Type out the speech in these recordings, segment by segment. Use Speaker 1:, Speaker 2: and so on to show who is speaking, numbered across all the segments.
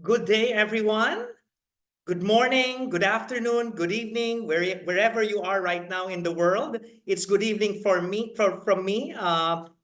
Speaker 1: Good day, everyone. Good morning, good afternoon, good evening, wherever you are right now in the world. It's good evening from me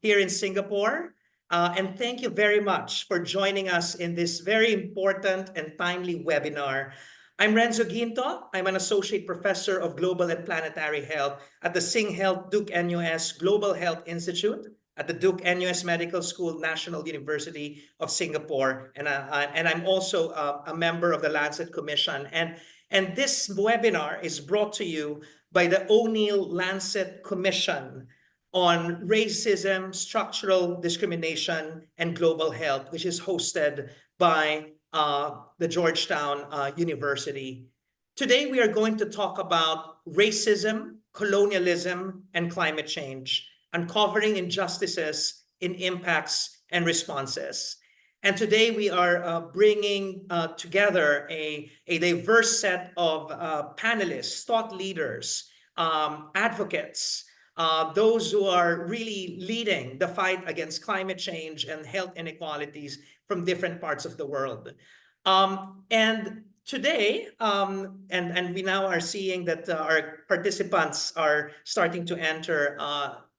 Speaker 1: here in Singapore. And thank you very much for joining us in this very important and timely webinar. I'm Renzo Ginto. I'm an associate professor of global and planetary health at the Sing Health Duke NUS Global Health Institute at the Duke NUS Medical School, National University of Singapore. And I'm also a member of the Lancet Commission. And this webinar is brought to you by the O'Neill Lancet Commission on Racism, Structural Discrimination, and Global Health, which is hosted by the Georgetown University. Today, we are going to talk about racism, colonialism, and climate change, uncovering injustices in impacts and responses. And today we are bringing together a diverse set of panelists, thought leaders, advocates, those who are really leading the fight against climate change and health inequalities from different parts of the world. And today, and we now are seeing that our participants are starting to enter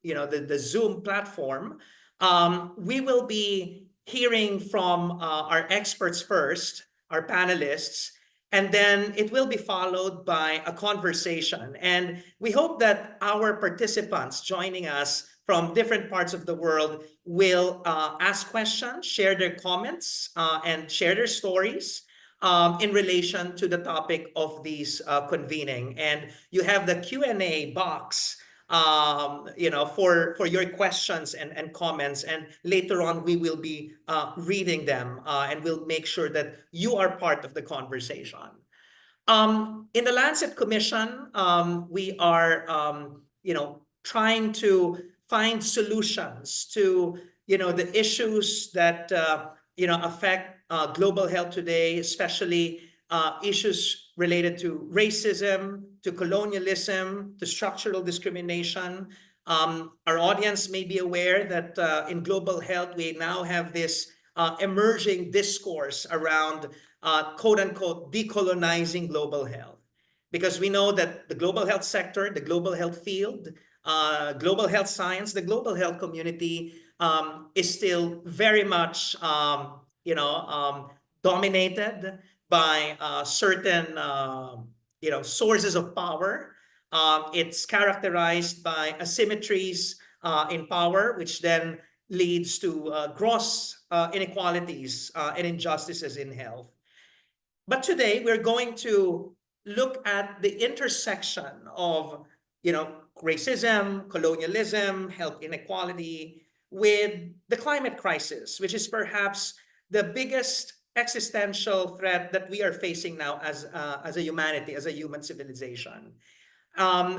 Speaker 1: the Zoom platform. We will be hearing from our experts first, our panelists, and then it will be followed by a conversation. And we hope that our participants joining us from different parts of the world will ask questions, share their comments, and share their stories in relation to the topic of these convening. And you have the Q&A box for your questions and comments. And later on, we will be reading them and we'll make sure that you are part of the conversation. In the Lancet Commission, we are, trying to find solutions to, the issues that, affect global health today, especially issues related to racism, to colonialism, to structural discrimination. Our audience may be aware that in global health, we now have this emerging discourse around quote unquote decolonizing global health. Because we know that the global health sector, the global health field, global health science, the global health community is still very much, dominated by certain, sources of power. It's characterized by asymmetries in power, which then leads to gross inequalities and injustices in health. But today we're going to look at the intersection of, racism, colonialism, health inequality with the climate crisis, which is perhaps the biggest existential threat that we are facing now as a humanity, as a human civilization.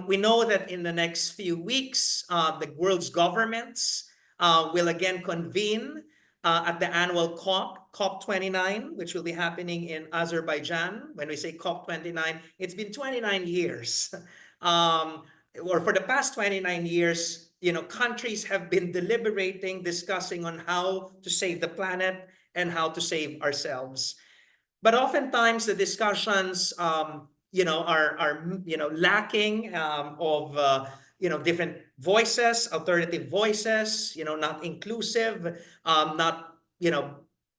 Speaker 1: We know that in the next few weeks, the world's governments will again convene at the annual COP29, which will be happening in Azerbaijan. When we say COP29, it's been 29 years. Or for the past 29 years, countries have been deliberating, discussing on how to save the planet and how to save ourselves. But oftentimes the discussions, are lacking of different voices, alternative voices, not inclusive, not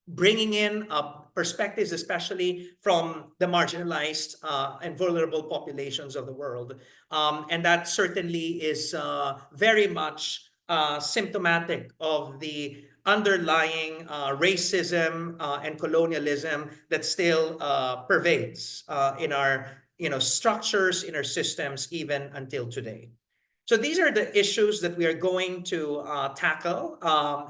Speaker 1: bringing in perspectives, especially from the marginalized and vulnerable populations of the world. And that certainly is very much symptomatic of the underlying racism and colonialism that still pervades in our structures, in our systems, even until today. So these are the issues that we are going to tackle,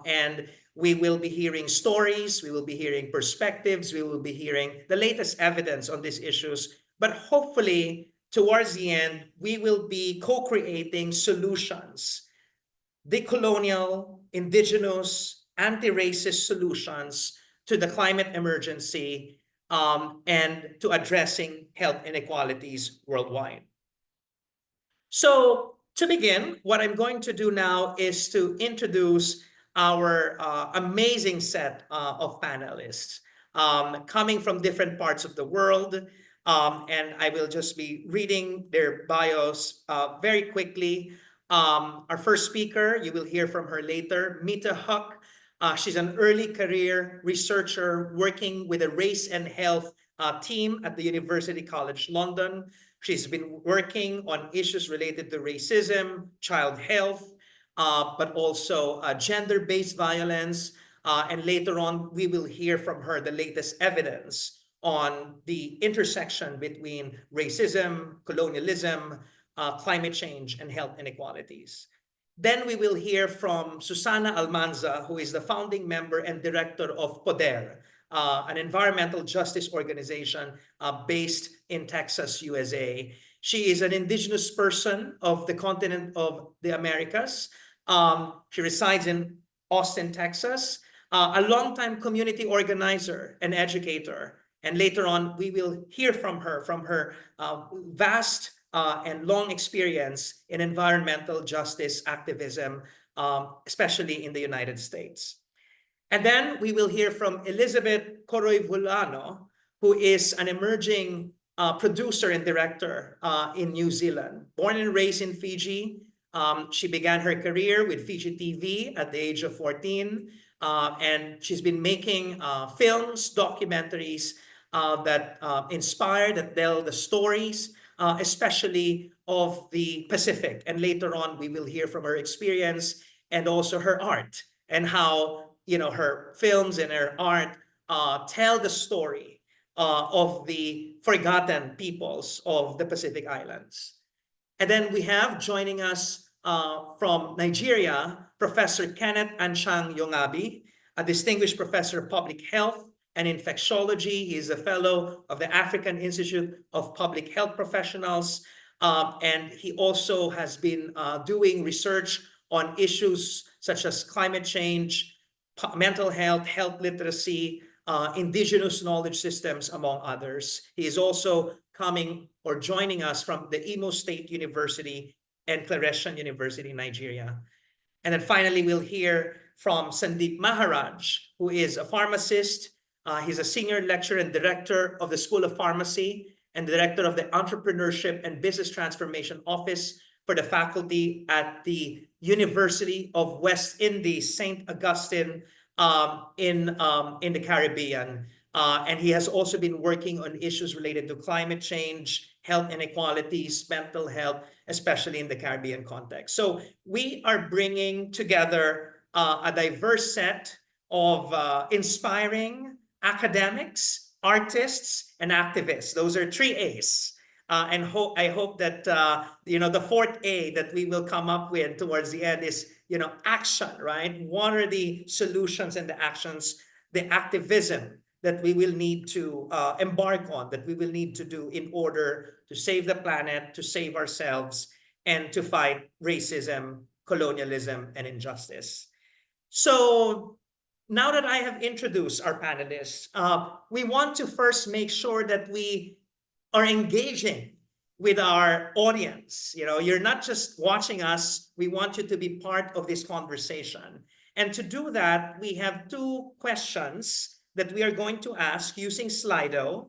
Speaker 1: and we will be hearing stories, we will be hearing perspectives, we will be hearing the latest evidence on these issues, but hopefully towards the end, we will be co-creating solutions, decolonial, indigenous, anti-racist solutions to the climate emergency and to addressing health inequalities worldwide. So to begin, what I'm going to do now is to introduce our amazing set of panelists. coming from different parts of the world. And I will just be reading their bios very quickly. Our first speaker, you will hear from her later, Mita Huck. She's an early career researcher working with a race and health team at the University College London. She's been working on issues related to racism, child health, but also gender-based violence. And later on, we will hear from her the latest evidence on the intersection between racism, colonialism, climate change, and health inequalities. Then we will hear from Susana Almanza, who is the founding member and director of Poder, an environmental justice organization based in Texas, USA. She is an indigenous person of the continent of the Americas. She resides in Austin, Texas, a longtime community organizer and educator. And later on, we will hear from her vast and long experience in environmental justice activism, especially in the United States. And then we will hear from Elizabeth Coroy-Vulano, who is an emerging producer and director in New Zealand. Born and raised in Fiji, she began her career with Fiji TV at the age of 14, and she's been making films, documentaries that inspire, that tell the stories, especially of the Pacific. And later on, we will hear from her experience and also her art and how her films and her art tell the story of the forgotten peoples of the Pacific Islands. And then we have joining us from Nigeria, Professor Kenneth Anchang Yongabi, a distinguished professor of public health and infectiology. He is a fellow of the African Institute of Public Health Professionals. And he also has been doing research on issues such as climate change, mental health, health literacy, indigenous knowledge systems, among others. He is also coming or joining us from the Imo State University and Claretian University, Nigeria. And then finally, we'll hear from Sandeep Maharaj, who is a pharmacist. He's a senior lecturer and director of the School of Pharmacy and director of the Entrepreneurship and Business Transformation Office for the faculty at the University of West Indies, St. Augustine in the Caribbean. And he has also been working on issues related to climate change, health inequalities, mental health, especially in the Caribbean context. So we are bringing together a diverse set of inspiring academics, artists, and activists. Those are 3 A's. And I hope that the 4th A that we will come up with towards the end is action, right? What are the solutions and the actions, the activism that we will need to embark on, that we will need to do in order to save the planet, to save ourselves, and to fight racism, colonialism, and injustice. So now that I have introduced our panelists, we want to first make sure that we are engaging with our audience. You're not just watching us, we want you to be part of this conversation. And to do that, we have 2 questions that we are going to ask using Slido.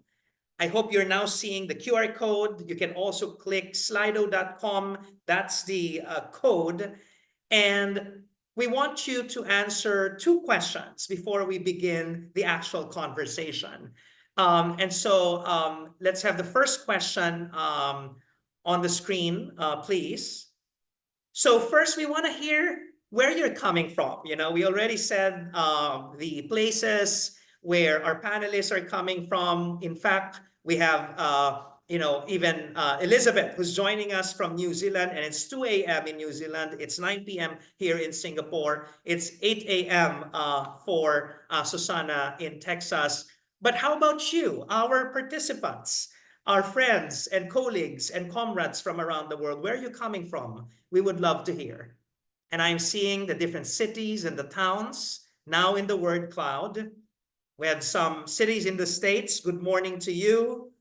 Speaker 1: I hope you're now seeing the QR code. You can also click slido.com. That's the code. And we want you to answer 2 questions before we begin the actual conversation. And so let's have the first question on the screen, please. So first, we want to hear where you're coming from. We already said the places where our panelists are coming from. In fact, we have even Elizabeth, who's joining us from New Zealand, and it's 2 a.m. in New Zealand. It's 9 p.m. here in Singapore. It's 8 a.m. For Susana in Texas. But how about you, our participants, our friends and colleagues and comrades from around the world? Where are you coming from? We would love to hear. And I'm seeing the different cities and the towns now in the word cloud. We have some cities in the States. Good morning to you.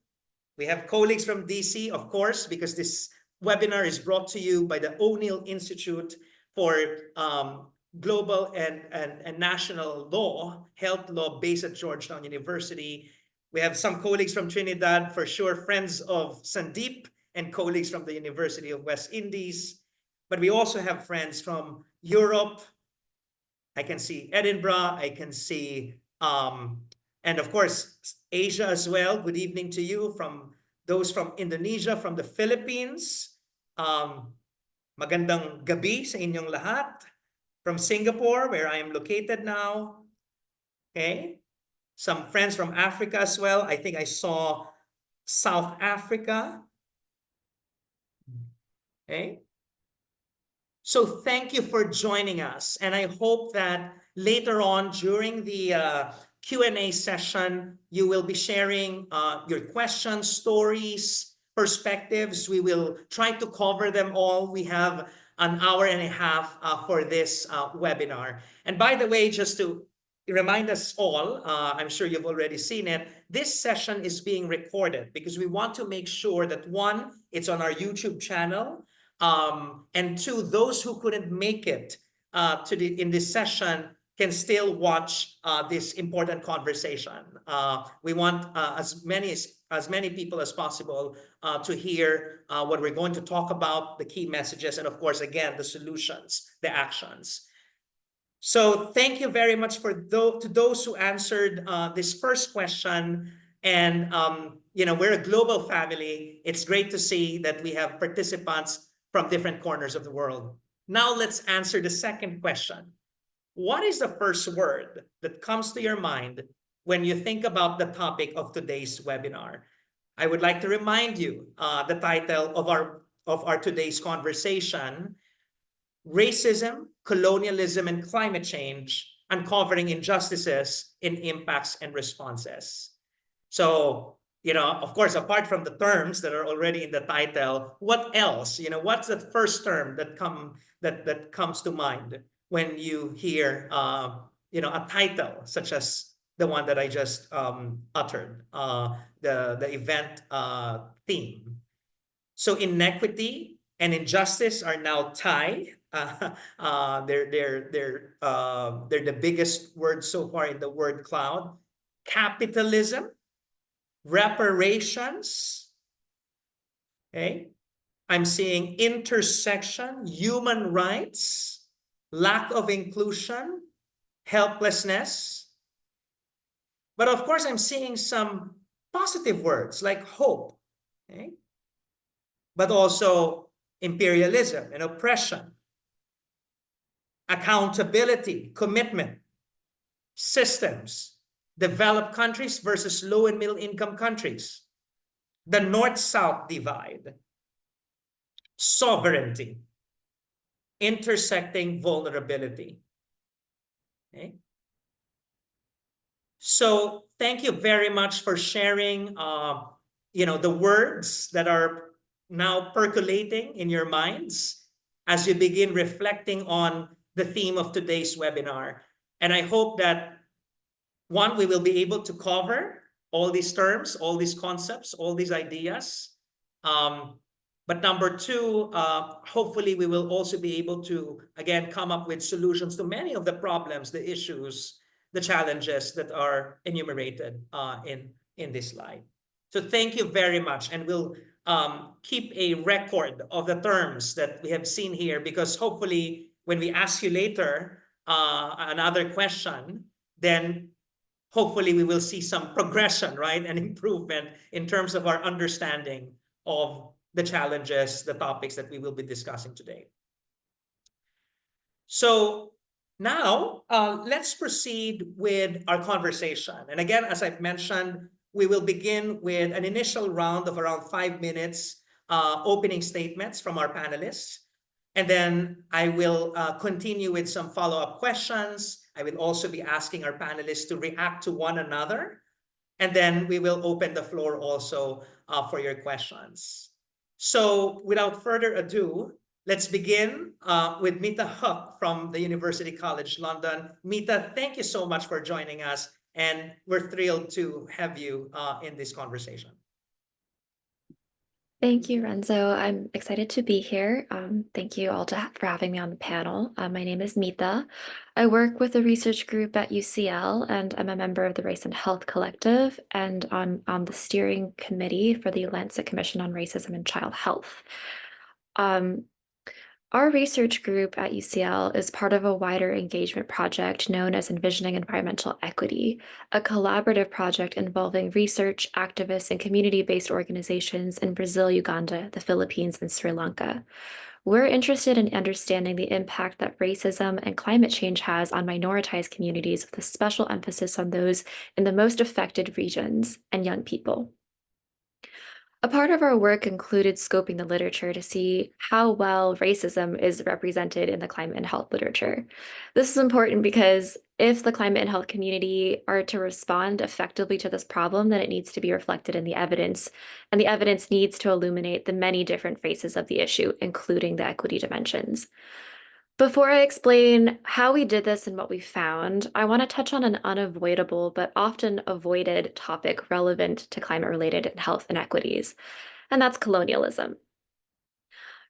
Speaker 1: We have colleagues from DC, of course, because this webinar is brought to you by the O'Neill Institute for global and national law, health law based at Georgetown University. We have some colleagues from Trinidad, for sure, friends of Sandeep, and colleagues from the University of West Indies. But we also have friends from Europe. I can see Edinburgh. I can see, and of course, Asia as well. Good evening to you from those from Indonesia, from the Philippines. Magandang gabi sa inyong lahat. From Singapore, where I am located now. Okay. Some friends from Africa as well. I think I saw South Africa. Okay. So thank you for joining us. And I hope that later on during the Q&A session, you will be sharing your questions, stories, perspectives. We will try to cover them all. We have an hour and a half for this webinar. And by the way, just to remind us all, I'm sure you've already seen it, this session is being recorded because we want to make sure that one, it's on our YouTube channel, and two, those who couldn't make it in this session can still watch this important conversation. We want as many people as possible to hear what we're going to talk about, the key messages, and of course, again, the solutions, the actions. So thank you very much to those who answered this first question. And we're a global family. It's great to see that we have participants from different corners of the world. Now let's answer the second question. What is the first word that comes to your mind when you think about the topic of today's webinar? I would like to remind you the title of our today's conversation: Racism, Colonialism, and Climate Change, Uncovering Injustices in Impacts and Responses. So, of course, apart from the terms that are already in the title, what else? What's the first term that comes to mind when you hear, a title such as the one that I just uttered, the event theme? So inequity and injustice are now tied. They're the biggest word so far in the word cloud. Capitalism, reparations. Okay, I'm seeing intersection, human rights, lack of inclusion, helplessness. But of course, I'm seeing some positive words like hope. Okay, but also imperialism and oppression, accountability, commitment, systems, developed countries versus low and middle income countries, the North-South divide, sovereignty, intersecting vulnerability. Okay. So thank you very much for sharing the words that are now percolating in your minds as you begin reflecting on the theme of today's webinar. And I hope that, one, we will be able to cover all these terms, all these concepts, all these ideas. But number two, hopefully we will also be able to, again, come up with solutions to many of the problems, the issues, the challenges that are enumerated in this slide. So thank you very much. And we'll keep a record of the terms that we have seen here, because hopefully when we ask you later another question, then hopefully we will see some progression, right, and improvement in terms of our understanding of the challenges, the topics that we will be discussing today. So now let's proceed with our conversation. And again, as I've mentioned, we will begin with an initial round of around 5 minutes opening statements from our panelists. And then I will continue with some follow-up questions. I will also be asking our panelists to react to one another. And then we will open the floor also for your questions. So without further ado, let's begin with Mita Huck from the University College London. Mita, thank you so much for joining us. And we're thrilled to have you in this conversation.
Speaker 2: Thank you, Renzo. I'm excited to be here. Thank you all for having me on the panel. My name is Mita. I work with a research group at UCL, and I'm a member of the Race and Health Collective, and on the steering committee for the Lancet Commission on Racism and Child Health. Um, our research group at UCL is part of a wider engagement project known as Envisioning Environmental Equity, a collaborative project involving research, activists, and community-based organizations in Brazil, Uganda, the Philippines, and Sri Lanka. We're interested in understanding the impact that racism and climate change has on minoritized communities, with a special emphasis on those in the most affected regions and young people. A part of our work included scoping the literature to see how well racism is represented in the climate and health literature. This is important because if the climate and health community are to respond effectively to this problem, then it needs to be reflected in the evidence, and the evidence needs to illuminate the many different faces of the issue, including the equity dimensions. Before I explain how we did this and what we found, I want to touch on an unavoidable but often avoided topic relevant to climate-related health inequities, and that's colonialism.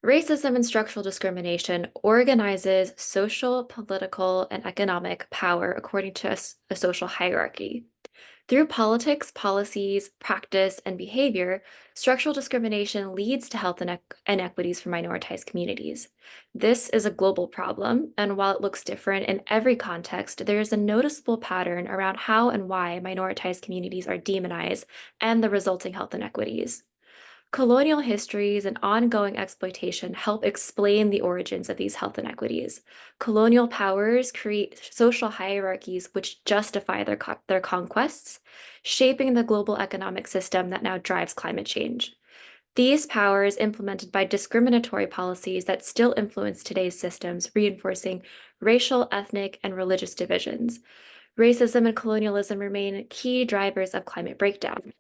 Speaker 2: Racism and structural discrimination organizes social, political, and economic power according to a social hierarchy. Through politics, policies, practice, and behavior, structural discrimination leads to health inequities for minoritized communities. This is a global problem, and while it looks different in every context, there is a noticeable pattern around how and why minoritized communities are demonized and the resulting health inequities. Colonial histories and ongoing exploitation help explain the origins of these health inequities. Colonial powers create social hierarchies which justify their conquests, shaping the global economic system that now drives climate change. These powers, implemented by discriminatory policies that still influence today's systems, reinforcing racial, ethnic, and religious divisions. Racism and colonialism remain key drivers of climate breakdown.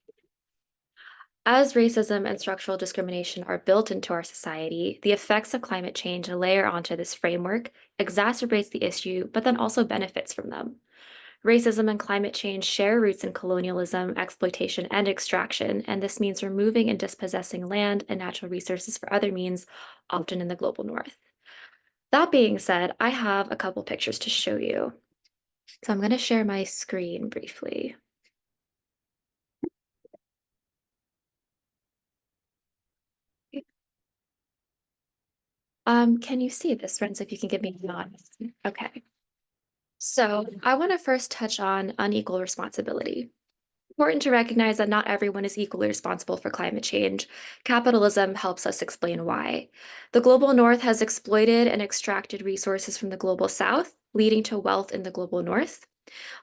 Speaker 2: As racism and structural discrimination are built into our society, the effects of climate change layer onto this framework, exacerbates the issue, but then also benefits from them. Racism and climate change share roots in colonialism, exploitation, and extraction, and this means removing and dispossessing land and natural resources for other means, often in the global north. That being said, I have a couple pictures to show you. So I'm going to share my screen briefly. Can you see this, friends? If you can give me a nod. Okay. So I want to first touch on unequal responsibility. Important to recognize that not everyone is equally responsible for climate change. Capitalism helps us explain why. The global north has exploited and extracted resources from the global south, leading to wealth in the global north.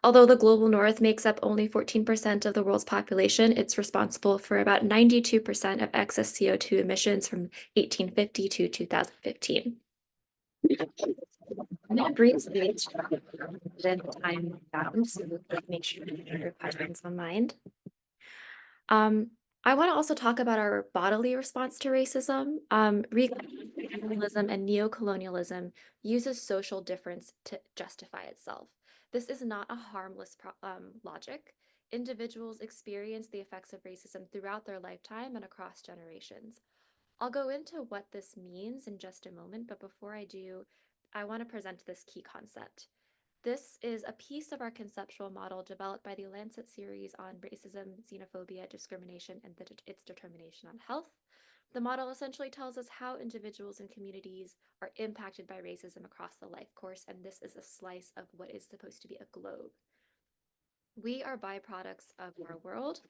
Speaker 2: Although the global north makes up only 14% of the world's population, it's responsible for about 92% of excess CO2 emissions from 1850 to 2015. I'm going to briefly time bound, so make sure you have your questions on mind. Um, I want to also talk about our bodily response to racism. Colonialism and neocolonialism uses social difference to justify itself. This is not a harmless logic. Individuals experience the effects of racism throughout their lifetime and across generations. I'll go into what this means in just a moment, but before I do, I want to present this key concept. This is a piece of our conceptual model developed by the Lancet series on racism, xenophobia, discrimination, and its determination on health. The model essentially tells us how individuals and communities are impacted by racism across the life course, and this is a slice of what is supposed to be a globe. We are byproducts of our world,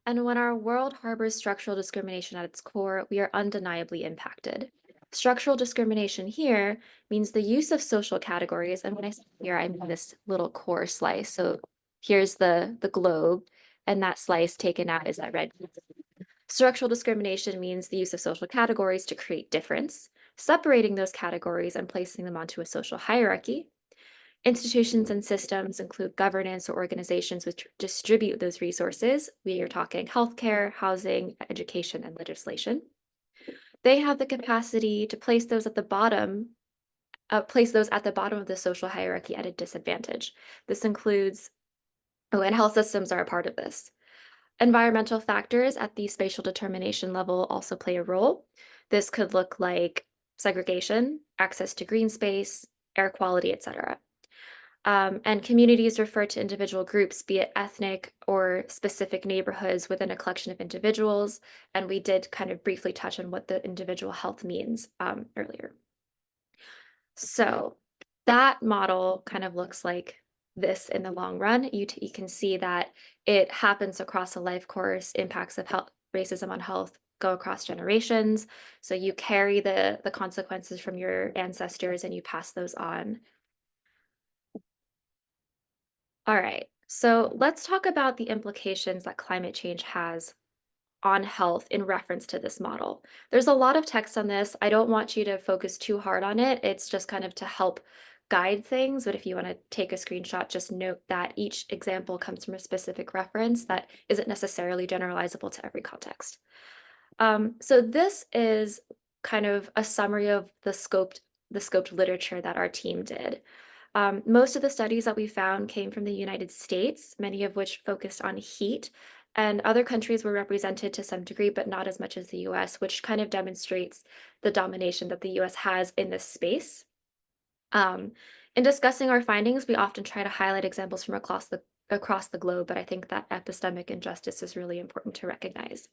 Speaker 2: and when our world harbors structural discrimination at its core, we are undeniably impacted. Structural discrimination here means the use of social categories, and when I say here, I mean this little core slice. So here's the globe, and that slice taken out is that red. Structural discrimination means the use of social categories to create difference, separating those categories and placing them onto a social hierarchy. Institutions and systems include governance or organizations which distribute those resources. We are talking healthcare, housing, education, and legislation. They have the capacity to place those at the bottom of the social hierarchy at a disadvantage. This includes, and health systems are a part of this. Environmental factors at the spatial determination level also play a role. This could look like segregation, access to green space, air quality, etc. And communities refer to individual groups, be it ethnic or specific neighborhoods within a collection of individuals. And we did kind of briefly touch on what the individual health means earlier. So that model kind of looks like this in the long run. You can see that it happens across a life course, impacts of health, racism on health go across generations. So you carry the consequences from your ancestors and you pass those on. All right. So let's talk about the implications that climate change has on health in reference to this model. There's a lot of text on this. I don't want you to focus too hard on it. It's just kind of to help guide things. But if you want to take a screenshot, just note that each example comes from a specific reference that isn't necessarily generalizable to every context. So this is kind of a summary of the scoped literature that our team did. Most of the studies that we found came from the United States, many of which focused on heat, and other countries were represented to some degree, but not as much as the US, which kind of demonstrates the domination that the US has in this space. Um, in discussing our findings, we often try to highlight examples from across the globe, but I think that epistemic injustice is really important to recognize.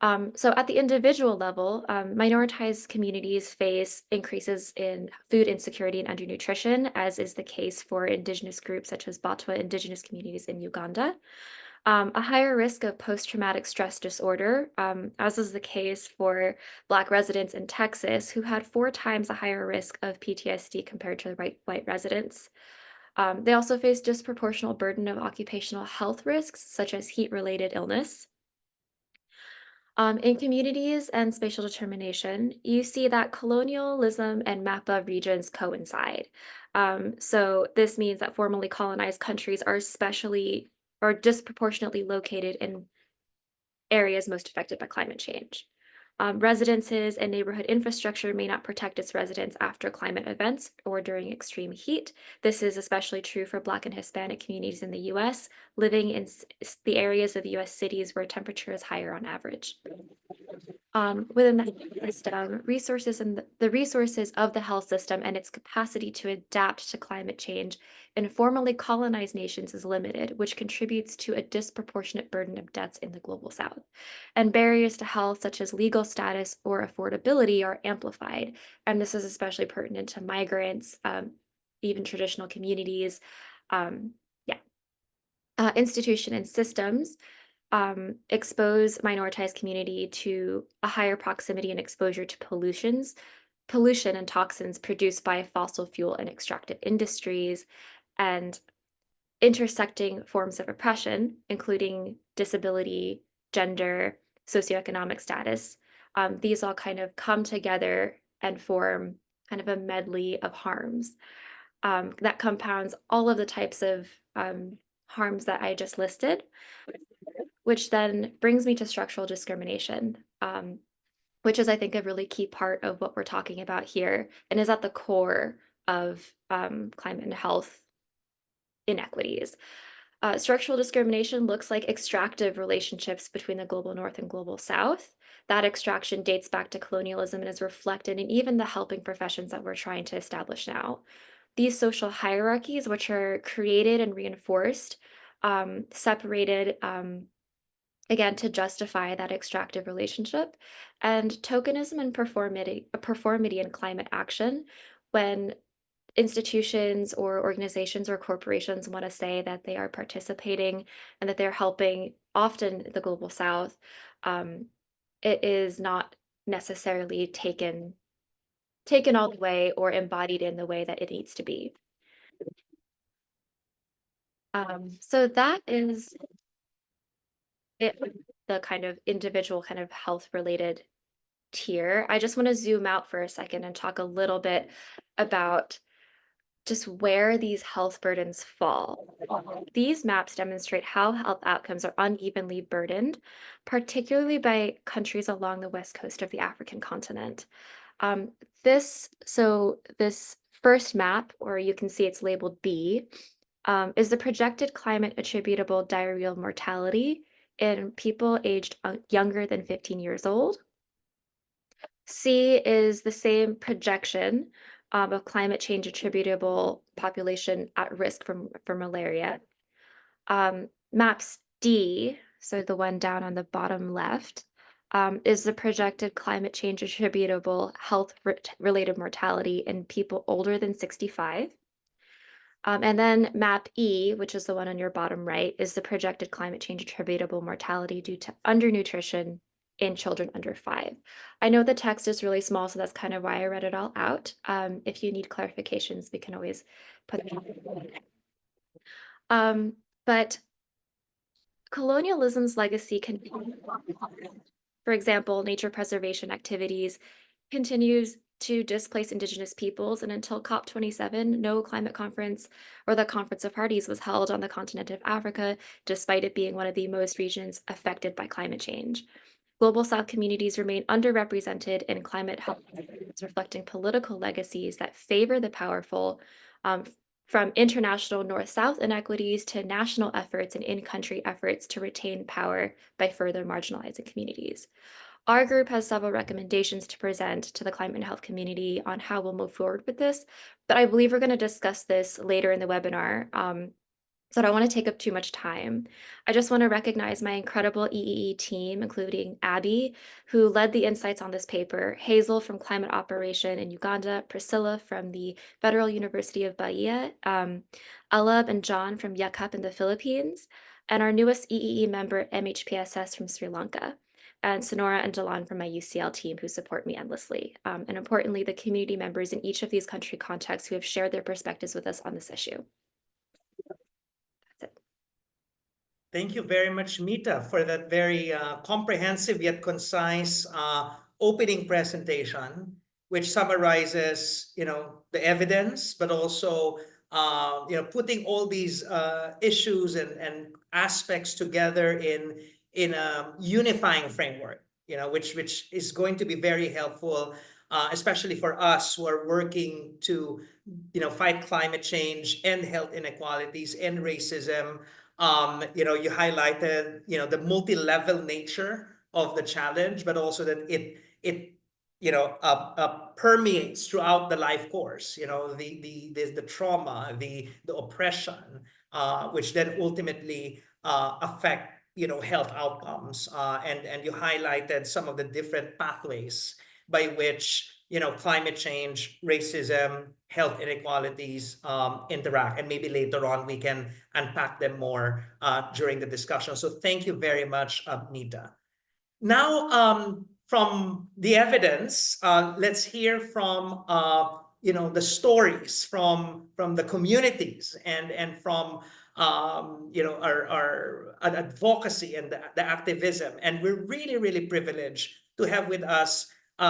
Speaker 2: So at the individual level, minoritized communities face increases in food insecurity and undernutrition, as is the case for indigenous groups such as Batwa indigenous communities in Uganda. A higher risk of post-traumatic stress disorder, as is the case for Black residents in Texas, who had 4 times a higher risk of PTSD compared to the white residents. They also face disproportional burden of occupational health risks, such as heat-related illness. In communities and spatial determination, you see that colonialism and MAPA regions coincide. So this means that formerly colonized countries are especially or disproportionately located in areas most affected by climate change. Residences and neighborhood infrastructure may not protect its residents after climate events or during extreme heat. This is especially true for Black and Hispanic communities in the US, living in the areas of US cities where temperature is higher on average. Within the health system, resources and the resources of the health system and its capacity to adapt to climate change in formerly colonized nations is limited, which contributes to a disproportionate burden of deaths in the global south. And barriers to health, such as legal status or affordability, are amplified. And this is especially pertinent to migrants, even traditional communities. Um, yeah. Institution and systems expose minoritized community to a higher proximity and exposure to pollution and toxins produced by fossil fuel and extractive industries, and intersecting forms of oppression, including disability, gender, socioeconomic status. These all kind of come together and form kind of a medley of harms that compounds all of the types of harms that I just listed, which then brings me to structural discrimination, which is, I think, a really key part of what we're talking about here and is at the core of climate and health inequities. Structural discrimination looks like extractive relationships between the global north and global south. That extraction dates back to colonialism and is reflected in even the helping professions that we're trying to establish now. These social hierarchies, which are created and reinforced, separated again to justify that extractive relationship, and tokenism and performity in climate action, when institutions or organizations or corporations want to say that they are participating and that they're helping often the global south, um, it is not necessarily taken all the way or embodied in the way that it needs to be. So that is it, the kind of individual kind of health related tier. I just want to zoom out for a second and talk a little bit about just where these health burdens fall. These maps demonstrate how health outcomes are unevenly burdened, particularly by countries along the west coast of the African continent. Um, this first map, or you can see it's labeled B, is the projected climate attributable diarrheal mortality in people aged younger than 15 years old. C is the same projection of climate change attributable population at risk for malaria. Maps D, so the one down on the bottom left, is the projected climate change attributable health related mortality in people older than 65. And then map E, which is the one on your bottom right, is the projected climate change attributable mortality due to undernutrition in children under 5. I know the text is really small, so that's kind of why I read it all out. If you need clarifications, we can always put it. Um, but colonialism's legacy can, for example, nature preservation activities continues to displace indigenous peoples, and until COP27, no climate conference or the Conference of Parties was held on the continent of Africa, despite it being one of the most regions affected by climate change. Global South communities remain underrepresented in climate health, reflecting political legacies that favor the powerful, um, from international North-South inequities to national efforts and in-country efforts to retain power by further marginalizing communities. Our group has several recommendations to present to the climate and health community on how we'll move forward with this, but I believe we're going to discuss this later in the webinar. So I don't want to take up too much time. I just want to recognize my incredible EEE team, including Abby, who led the insights on this paper, Hazel from Climate Operation in Uganda, Priscilla from the Federal University of Bahia, Alab and John from Yakup in the Philippines, and our newest EEE member, MHPSS from Sri Lanka, and Sonora and Delan from my UCL team who support me endlessly. And importantly, the community members in each of these country contexts who have shared their perspectives with us on this issue. That's it.
Speaker 1: Thank you very much, Mita, for that very comprehensive yet concise opening presentation, which summarizes, the evidence, but also, putting all these issues and aspects together in a unifying framework, which is going to be very helpful, especially for us who are working to, fight climate change and health inequalities and racism. You highlighted, the multi-level nature of the challenge, but also that it permeates throughout the life course. The trauma, the oppression, which then ultimately affect health outcomes. And you highlighted some of the different pathways by which climate change, racism, health inequalities interact. And maybe later on we can unpack them more during the discussion. So thank you very much, Nita. Now, from the evidence, let's hear from the stories from the communities and from our advocacy and the activism. And we're really privileged to have with us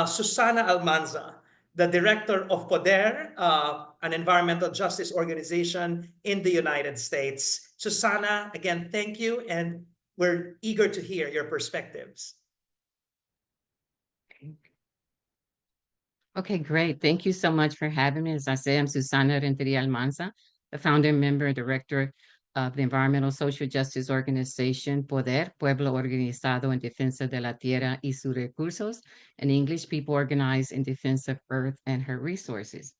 Speaker 1: Susana Almanza, the director of Poder, an environmental justice organization in the United States. Susana, again, thank you, and we're eager to hear your perspectives.
Speaker 3: Okay, great. Thank you so much for having me. As I say, I'm Susana Renteria Almanza, the founder, member, and director of the environmental social justice organization Poder, Pueblo Organizado en Defensa de la Tierra y sus Recursos, in English, People Organized in Defense of Earth and her Resources.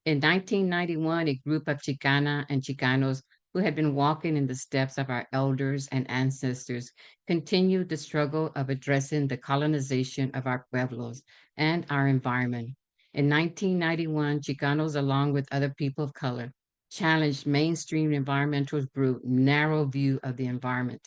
Speaker 3: In 1991, a group of Chicana and Chicanos who had been walking in the steps of our elders and ancestors continued the struggle of addressing the colonization of our pueblos and our environment. In 1991, Chicanos, along with other people of color, challenged mainstream environmental group narrow view of the environment.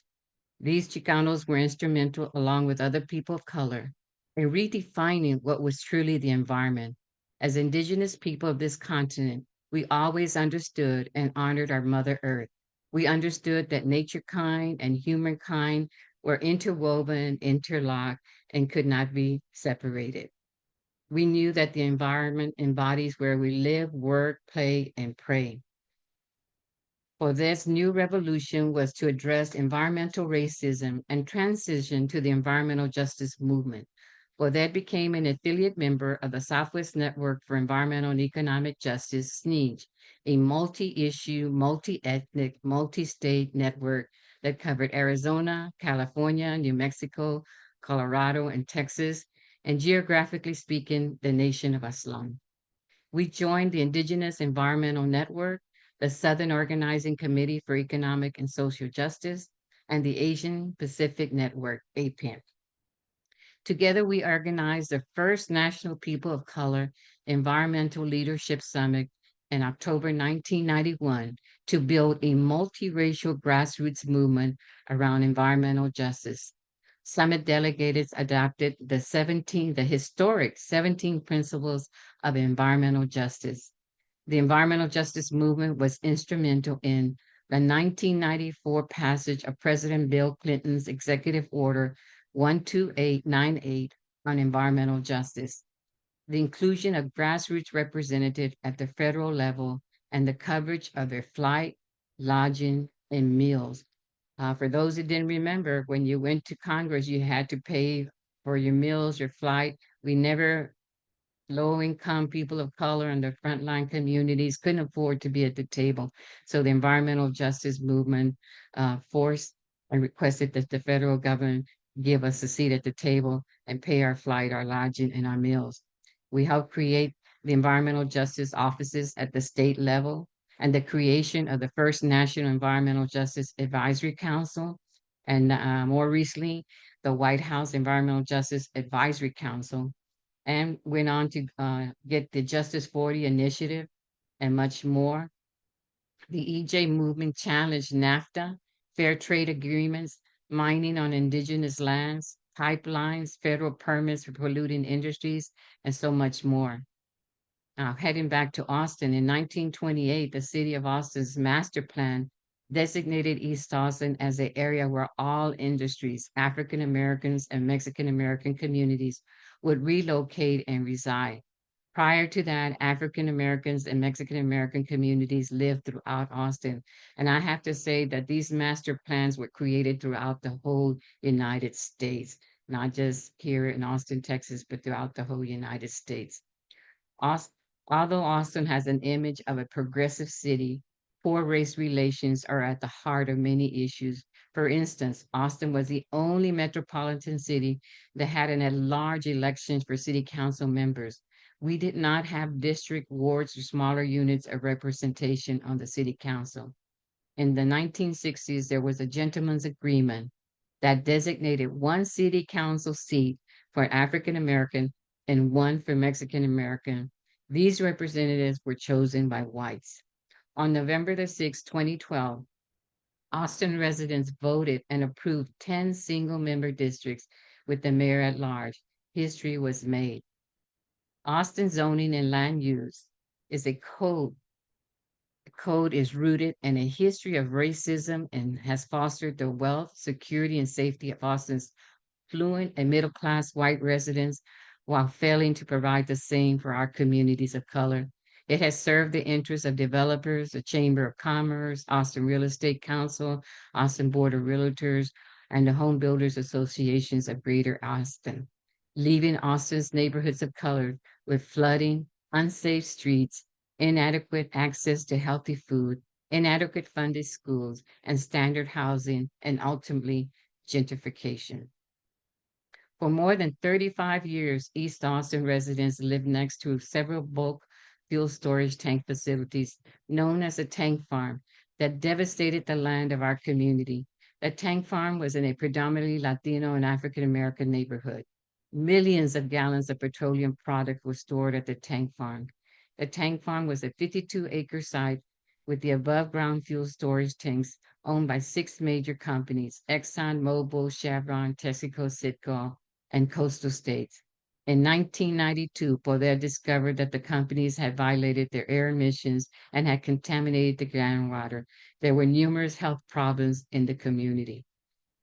Speaker 3: These Chicanos were instrumental, along with other people of color, in redefining what was truly the environment. As Indigenous people of this continent, we always understood and honored our Mother Earth. We understood that nature kind and humankind were interwoven, interlocked, and could not be separated. We knew that the environment embodies where we live, work, play, and pray. For this new revolution was to address environmental racism and transition to the environmental justice movement. Poder became an affiliate member of the Southwest Network for Environmental and Economic Justice, SNEEJ, a multi-issue, multi-ethnic, multi-state network that covered Arizona, California, New Mexico, Colorado, and Texas, and geographically speaking, the nation of Islam. We joined the Indigenous Environmental Network, the Southern Organizing Committee for Economic and Social Justice, and the Asian Pacific Network, APEN. Together, we organized the first National People of Color Environmental Leadership Summit in October 1991 to build a multiracial grassroots movement around environmental justice. Summit delegates adopted the historic 17 principles of environmental justice. The environmental justice movement was instrumental in the 1994 passage of President Bill Clinton's Executive Order 12898 on environmental justice, the inclusion of grassroots representatives at the federal level, and the coverage of their flight, lodging, and meals. For those that didn't remember, when you went to Congress, you had to pay for your meals, your flight. We never low-income people of color and the frontline communities couldn't afford to be at the table. So the environmental justice movement forced and requested that the federal government give us a seat at the table and pay our flight, our lodging, and our meals. We helped create the environmental justice offices at the state level and the creation of the first National Environmental Justice Advisory Council, and more recently, the White House Environmental Justice Advisory Council, and went on to get the Justice 40 initiative and much more. The EJ movement challenged NAFTA, fair trade agreements, mining on indigenous lands, pipelines, federal permits for polluting industries, and so much more. Heading back to Austin, in 1928, the city of Austin's master plan designated East Austin as an area where all industries, African Americans and Mexican American communities would relocate and reside. Prior to that, African Americans and Mexican American communities lived throughout Austin. And I have to say that these master plans were created throughout the whole United States, not just here in Austin, Texas, but throughout the whole United States. Although Austin has an image of a progressive city, poor race relations are at the heart of many issues. For instance, Austin was the only metropolitan city that had an at-large elections for city council members. We did not have district wards or smaller units of representation on the city council. In the 1960s, there was a gentleman's agreement that designated one city council seat for African American and one for Mexican American. These representatives were chosen by whites. On November the 6th, 2012, Austin residents voted and approved 10 single-member districts with the mayor at large. History was made. Austin zoning and land use is a code. The code is rooted in a history of racism and has fostered the wealth, security, and safety of Austin's affluent and middle-class white residents while failing to provide the same for our communities of color. It has served the interests of developers, the Chamber of Commerce, Austin Real Estate Council, Austin Board of Realtors, and the Home Builders Associations of Greater Austin, leaving Austin's neighborhoods of color with flooding, unsafe streets, inadequate access to healthy food, inadequate funded schools, and standard housing, and ultimately gentrification. For more than 35 years, East Austin residents lived next to several bulk fuel storage tank facilities known as a tank farm that devastated the land of our community. The tank farm was in a predominantly Latino and African American neighborhood. Millions of gallons of petroleum product were stored at the tank farm. The tank farm was a 52-acre site with the above-ground fuel storage tanks owned by 6 major companies: Exxon, Mobil, Chevron, Texaco, Citgo, and Coastal States. In 1992, Poder discovered that the companies had violated their air emissions and had contaminated the groundwater. There were numerous health problems in the community.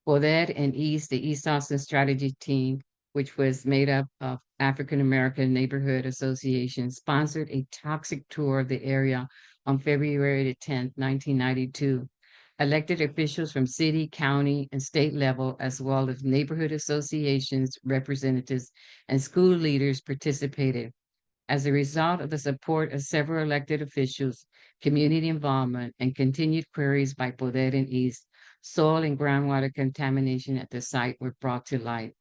Speaker 3: Poder and the East Austin Strategy Team, which was made up of African American Neighborhood Association, sponsored a toxic tour of the area on February 10, 1992. Elected officials from city, county, and state level, as well as neighborhood associations, representatives, and school leaders participated. As a result of the support of several elected officials, community involvement, and continued queries by Poder and East, soil and groundwater contamination at the site were brought to light.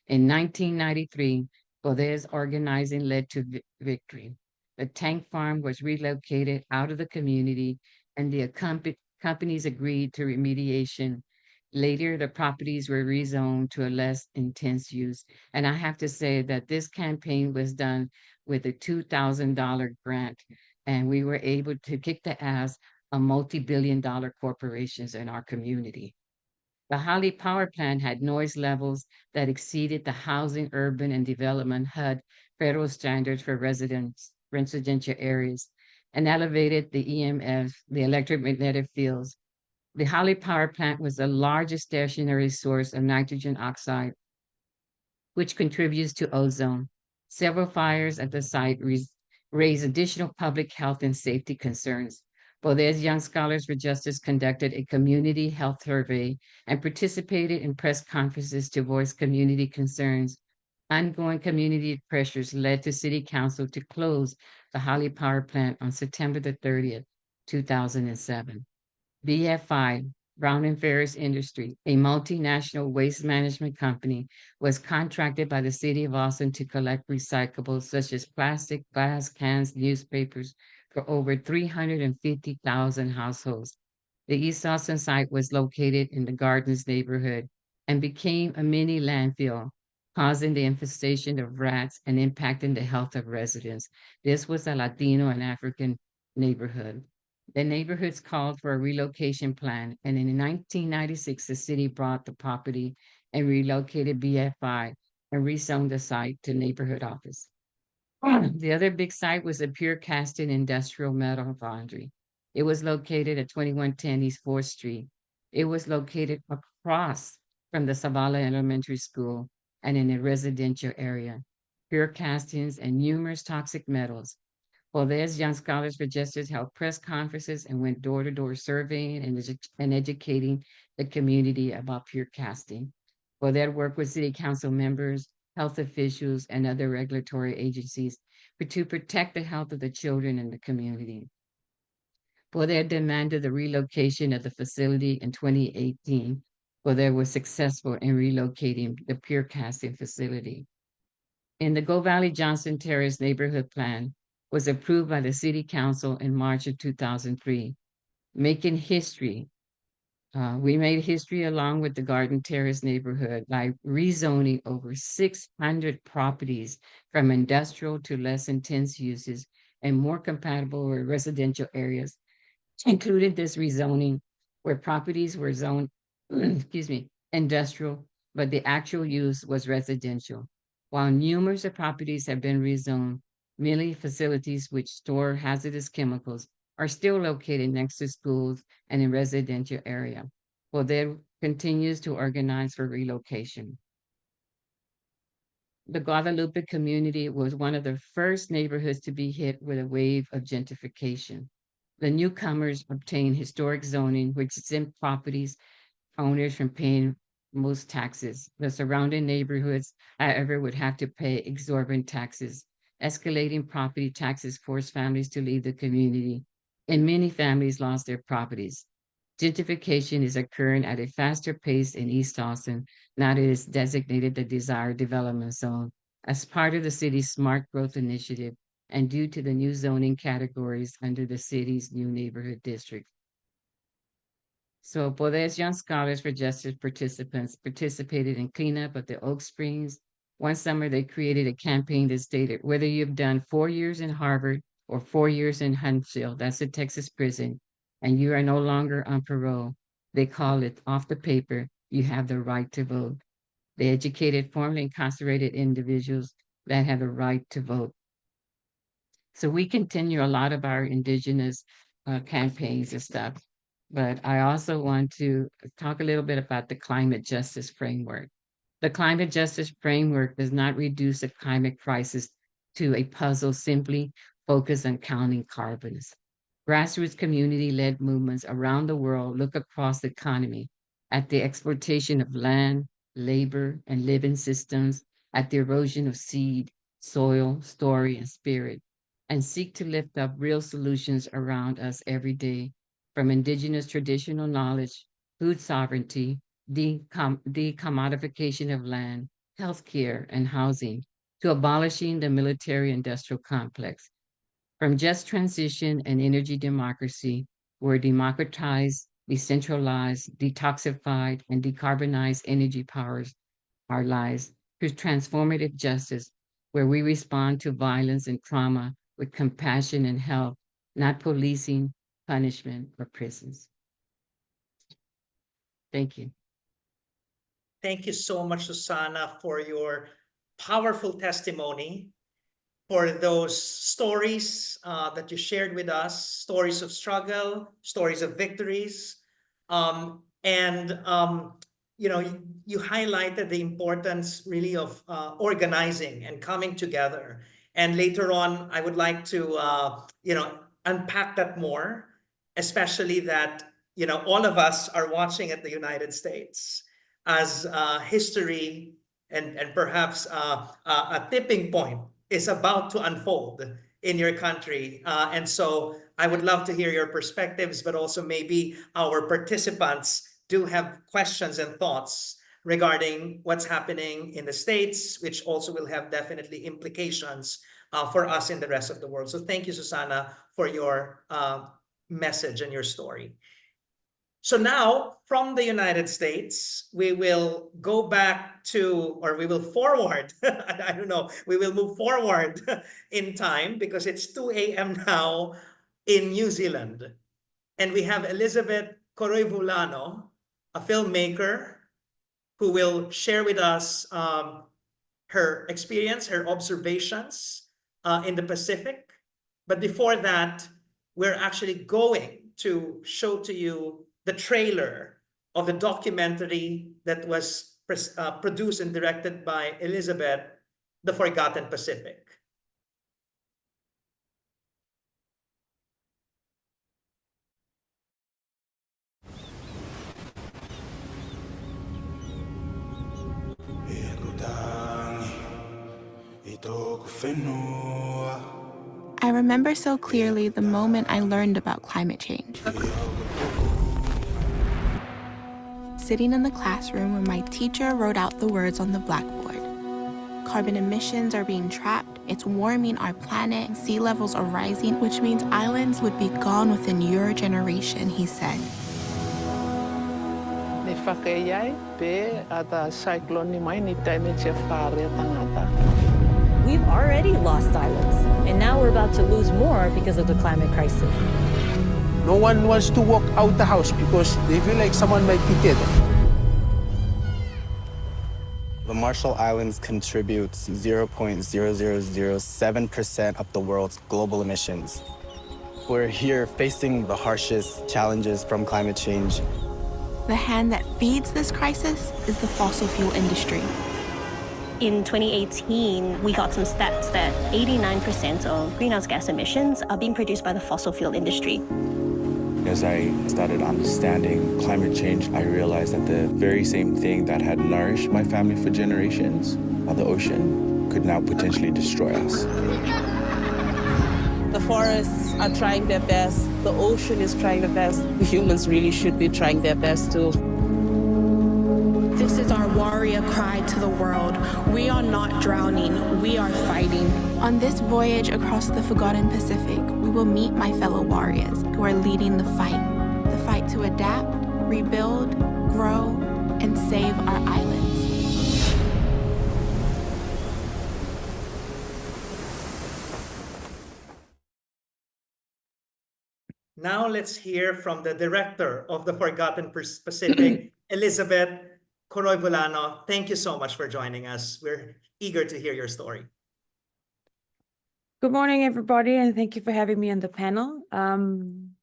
Speaker 3: In 1993, Poder's organizing led to victory. The tank farm was relocated out of the community, and the companies agreed to remediation. Later, the properties were rezoned to a less intense use. And I have to say that this campaign was done with a $2,000 grant, and we were able to kick the ass of multi-billion-dollar corporations in our community. The Holly Power Plant had noise levels that exceeded the Housing, Urban, and Development HUD federal standards for residential areas, and elevated the EMF, the electromagnetic fields. The Holly Power Plant was the largest stationary source of nitrogen oxide, which contributes to ozone. Several fires at the site raised additional public health and safety concerns. Bodez Young Scholars for Justice conducted a community health survey and participated in press conferences to voice community concerns. Ongoing community pressures led to City Council to close the Holly Power Plant on September the 30th, 2007. BFI, Brown and Ferris Industry, a multinational waste management company, was contracted by the city of Austin to collect recyclables such as plastic, glass, cans, newspapers for over 350,000 households. The East Austin site was located in the Gardens neighborhood and became a mini landfill, causing the infestation of rats and impacting the health of residents. This was a Latino and African neighborhood. The neighborhoods called for a relocation plan, and in 1996, the city bought the property and relocated BFI and rezoned the site to neighborhood office. The other big site was a pure casting industrial metal foundry. It was located at 2110 East 4th Street. It was located across from the Zavala Elementary School and in a residential area. Pure castings and numerous toxic metals. Valdez Young Scholars for Justice held press conferences and went door to door surveying and educating the community about pure casting. Valdez worked with city council members, health officials, and other regulatory agencies to protect the health of the children in the community. Valdez demanded the relocation of the facility in 2018. Valdez was successful in relocating the pure casting facility. In the Go Valley Johnson Terrace neighborhood plan, was approved by the City Council in March of 2003, making history. We made history along with the Garden Terrace neighborhood by rezoning over 600 properties from industrial to less intense uses and more compatible with residential areas, including this rezoning where properties were zoned, excuse me, industrial, but the actual use was residential. While numerous of properties have been rezoned, many facilities which store hazardous chemicals are still located next to schools and in residential area. Well, there continues to organize for relocation. The Guadalupe community was one of the first neighborhoods to be hit with a wave of gentrification. The newcomers obtained historic zoning, which exempt properties owners from paying most taxes. The surrounding neighborhoods, however, would have to pay exorbitant taxes. Escalating property taxes forced families to leave the community, and many families lost their properties. Gentrification is occurring at a faster pace in East Austin, now that it is designated the desired development zone as part of the city's smart growth initiative and due to the new zoning categories under the city's new neighborhood district. So Bodez Young Scholars for Justice participants participated in cleanup at the Oak Springs. One summer, they created a campaign that stated, whether you've done 4 years in Harvard or 4 years in Huntsville, that's a Texas prison, and you are no longer on parole, they call it off the paper, you have the right to vote. They educated formerly incarcerated individuals that have the right to vote. So we continue a lot of our indigenous campaigns and stuff. But I also want to talk a little bit about the climate justice framework. The climate justice framework does not reduce the climate crisis to a puzzle simply focused on counting carbons. Grassroots community-led movements around the world look across the economy at the exploitation of land, labor, and living systems, at the erosion of seed, soil, story, and spirit, and seek to lift up real solutions around us every day, from indigenous traditional knowledge, food sovereignty, decommodification of land, healthcare, and housing, to abolishing the military-industrial complex. From just transition and energy democracy, where democratized, decentralized, detoxified, and decarbonized energy powers our lives, to transformative justice, where we respond to violence and trauma with compassion and help, not policing, punishment, or prisons. Thank you.
Speaker 1: Thank you so much, Susana, for your powerful testimony, for those stories that you shared with us, stories of struggle, stories of victories. You know, you highlighted the importance really of organizing and coming together. And later on, I would like to, you know, unpack that more, especially that, you know, all of us are watching at the United States as history and perhaps a tipping point is about to unfold in your country. And so I would love to hear your perspectives, but also maybe our participants do have questions and thoughts regarding what's happening in the States, which also will have definitely implications for us in the rest of the world. So thank you, Susana, for your message and your story. So now, from the United States, we will go back to, or we will forward, I don't know, we will move forward in time because it's 2 a.m. now in New Zealand. And we have Elizabeth Coroivulano, a filmmaker, who will share with us her experience, her observations in the Pacific. But before that, we're actually going to show to you the trailer of the documentary that was produced and directed by Elizabeth, The Forgotten Pacific.
Speaker 4: I remember so clearly the moment I learned about climate change. Sitting in the classroom where my teacher wrote out the words on the blackboard. Carbon emissions are being trapped, it's warming our planet, sea levels are rising, which means islands would be gone within your generation, he said.
Speaker 5: We've already lost islands, and now we're about to lose more because of the climate crisis.
Speaker 6: No one wants to walk out the house because they feel like someone might be dead.
Speaker 7: The Marshall Islands contribute 0.0007% of the world's global emissions. We're here facing the harshest challenges from climate change.
Speaker 4: The hand that feeds this crisis is the fossil fuel industry.
Speaker 8: In 2018, we got some stats that 89% of greenhouse gas emissions are being produced by the fossil fuel industry.
Speaker 9: As I started understanding climate change, I realized that the very same thing that had nourished my family for generations, the ocean, could now potentially destroy us.
Speaker 10: The forests are trying their best, the ocean is trying their best, the humans really should be trying their best too.
Speaker 4: This is our warrior cry to the world. We are not drowning, we are fighting. On this voyage across the forgotten Pacific, we will meet my fellow warriors who are leading the fight to adapt, rebuild, grow, and save our islands.
Speaker 1: Now let's hear from the director of The Forgotten Pacific, Elizabeth Coroivulano. Thank you so much for joining us. We're eager to hear your story.
Speaker 11: Good morning, everybody, and thank you for having me on the panel.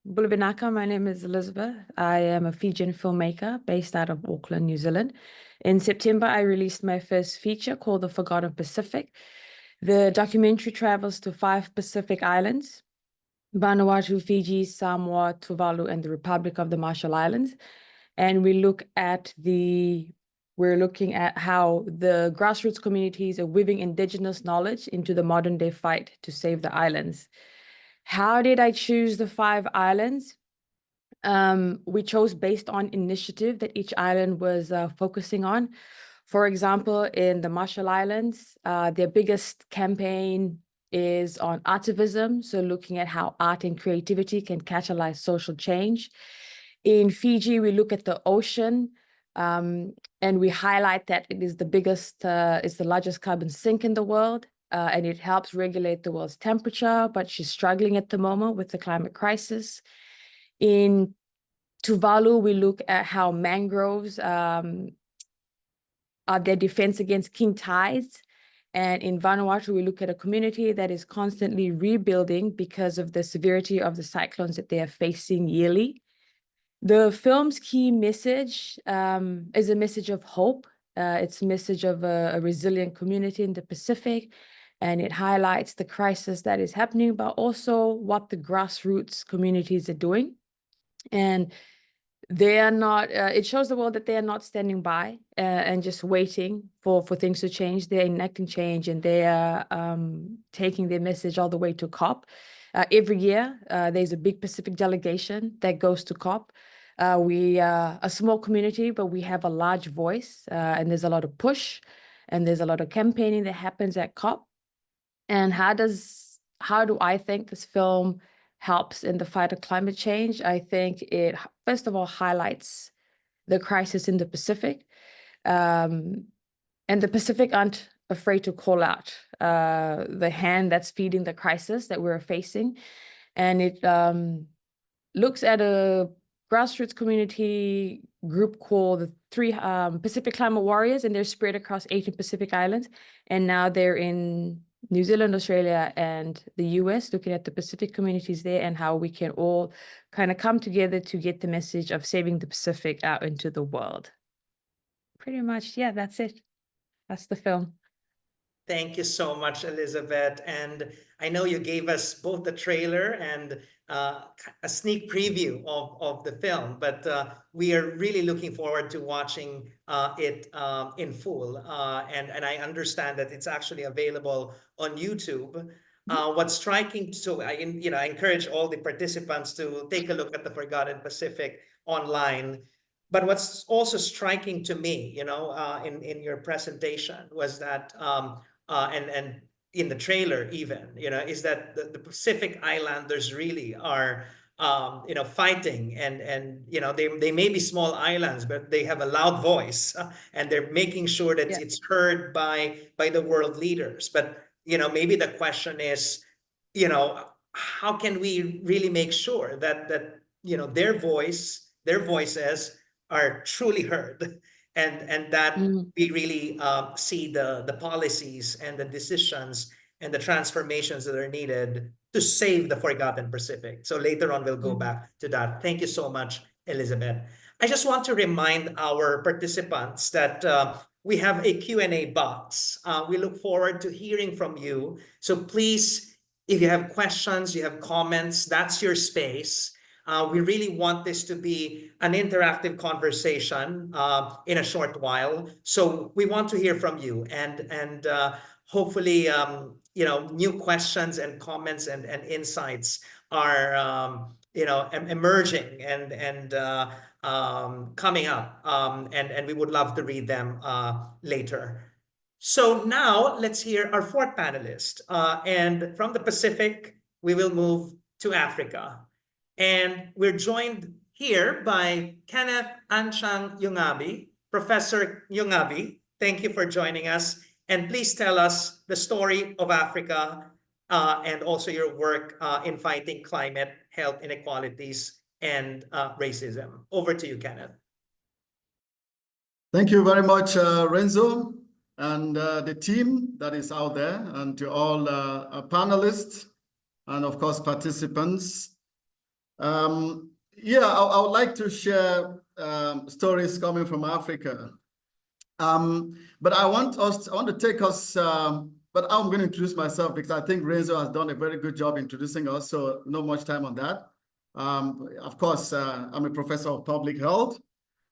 Speaker 11: Bulabinaka, my name is Elizabeth. I am a Fijian filmmaker based out of Auckland, New Zealand. In September, I released my first feature called The Forgotten Pacific. The documentary travels to 5 Pacific islands, Vanuatu, Fiji, Samoa, Tuvalu, and the Republic of the Marshall Islands. And we're looking at how the grassroots communities are weaving indigenous knowledge into the modern day fight to save the islands. How did I choose the 5 islands? We chose based on initiative that each island was focusing on. For example, in the Marshall Islands, their biggest campaign is on artivism, so looking at how art and creativity can catalyze social change. In Fiji, we look at the ocean, and we highlight that it is it's the largest carbon sink in the world, and it helps regulate the world's temperature, but she's struggling at the moment with the climate crisis. In Tuvalu, we look at how mangroves are their defense against king tides. And in Vanuatu, we look at a community that is constantly rebuilding because of the severity of the cyclones that they are facing yearly. The film's key message is a message of hope. It's a message of a resilient community in the Pacific, and it highlights the crisis that is happening, but also what the grassroots communities are doing. And they are not, it shows the world that they are not standing by and just waiting for things to change. They're enacting change, and they are taking their message all the way to COP. Every year, there's a big Pacific delegation that goes to COP. We are a small community, but we have a large voice, and there's a lot of push, and there's a lot of campaigning that happens at COP. And how do I think this film helps in the fight of climate change? I think it, first of all, highlights the crisis in the Pacific. And the Pacific aren't afraid to call out the hand that's feeding the crisis that we're facing. And it looks at a grassroots community group called the 3 Pacific Climate Warriors, and they're spread across 18 Pacific Islands. And now they're in New Zealand, Australia, and the US, looking at the Pacific communities there and how we can all kind of come together to get the message of saving the Pacific out into the world. Pretty much, yeah, that's it. That's the film.
Speaker 1: Thank you so much, Elizabeth. And I know you gave us both the trailer and a sneak preview of the film, but we are really looking forward to watching it in full. And I understand that it's actually available on YouTube. What's striking, so I encourage all the participants to take a look at the Forgotten Pacific online. But what's also striking to me, in your presentation was that, and in the trailer even, is that the Pacific Islanders really are, fighting, and they may be small islands, but they have a loud voice, and they're making sure that it's heard by the world leaders. But maybe the question is, how can we really make sure that their voices are truly heard, and that we really see the policies and the decisions and the transformations that are needed to save the Forgotten Pacific. So later on, we'll go back to that. Thank you so much, Elizabeth. I just want to remind our participants that we have a Q&A box. We look forward to hearing from you. So please, if you have questions, you have comments, that's your space. We really want this to be an interactive conversation in a short while. So we want to hear from you, and hopefully, new questions and comments and insights are, emerging and coming up, and we would love to read them later. So now let's hear our 4th panelist. And from the Pacific, we will move to Africa. And we're joined here by Kenneth Anchang Yungabi. Professor Yungabi, thank you for joining us. And please tell us the story of Africa and also your work in fighting climate, health inequalities, and racism. Over to you, Kenneth.
Speaker 12: Thank you very much, Renzo, and the team that is out there, and to all panelists and, of course, participants. I would like to share stories coming from Africa, but I want to take us but I'm going to introduce myself because I think Renzo has done a very good job introducing us, so not much time on that. Of course, I'm a professor of public health,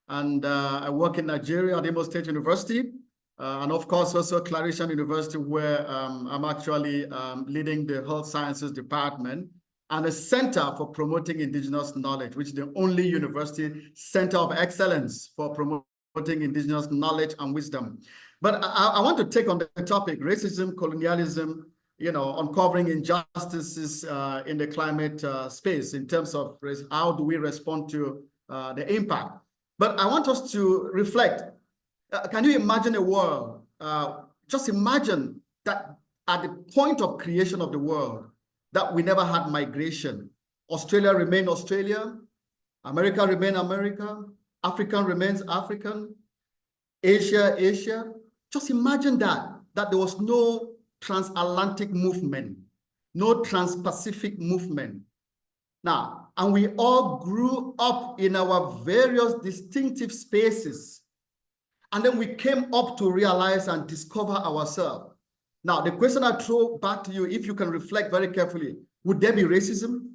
Speaker 12: and I work in Nigeria at Imo State University, and of course also Clarishan University, where I'm actually leading the health sciences department and a center for promoting indigenous knowledge, which is the only university center of excellence for promoting indigenous knowledge and wisdom. But I want to take on the topic, racism, colonialism, you know, uncovering injustices in the climate space in terms of how do we respond to the impact. But I want us to reflect. Can you imagine a world? Just imagine that at the point of creation of the world, that we never had migration. Australia remained Australia, America remained America, African remains African, Asia, Asia. Just imagine that there was no transatlantic movement, no trans-Pacific movement. Now, and we all grew up in our various distinctive spaces. And then we came up to realize and discover ourselves. Now, the question I throw back to you, if you can reflect very carefully, would there be racism?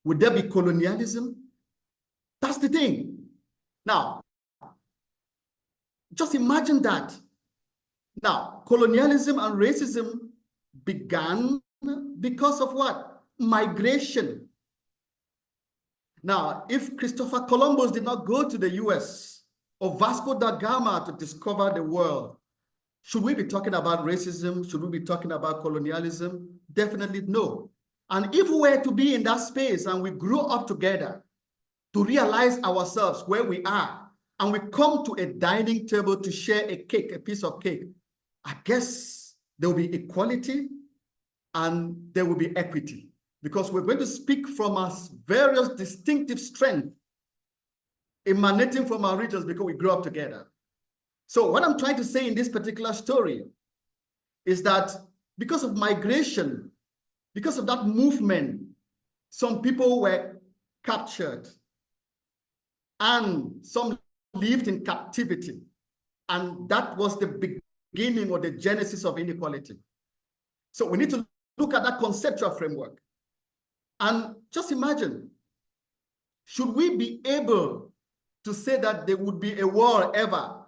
Speaker 12: Would there be colonialism? That's the thing. Now, just imagine that. Now, colonialism and racism began because of what? Migration. Now, if Christopher Columbus did not go to the US or Vasco da Gama to discover the world, should we be talking about racism? Should we be talking about colonialism? Definitely no. And if we were to be in that space and we grew up together to realize ourselves where we are, and we come to a dining table to share a cake, a piece of cake, I guess there will be equality and there will be equity, because we're going to speak from our various distinctive strengths emanating from our regions because we grew up together. So what I'm trying to say in this particular story is that because of migration, because of that movement, some people were captured and some lived in captivity. And that was the beginning or the genesis of inequality. So we need to look at that conceptual framework. And just imagine, should we be able to say that there would be a world ever